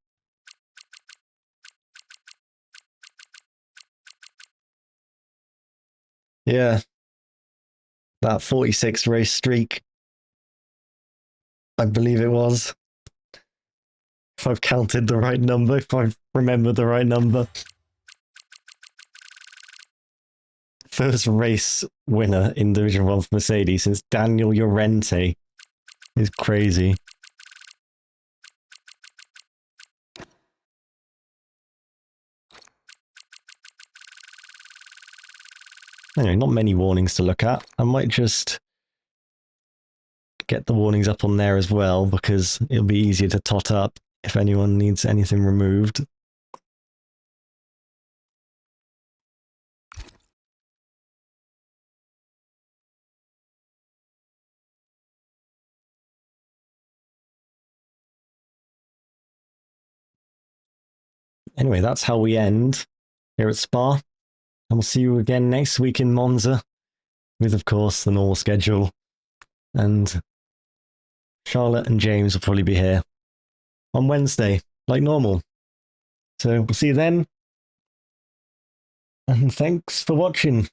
Yeah, that 46 race streak, I believe it was. If I've counted the right number, if I remember the right number. First race winner in Division 1 for Mercedes since Daniel Llorente. Is crazy. Anyway, not many warnings to look at. I might just get the warnings up on there as well, because it'll be easier to tot up if anyone needs anything removed. Anyway, that's how we end here at Spa. And we'll see you again next week in Monza, with, of course, the normal schedule. And Charlotte and James will probably be here on Wednesday, like normal. So we'll see you then. And thanks for watching.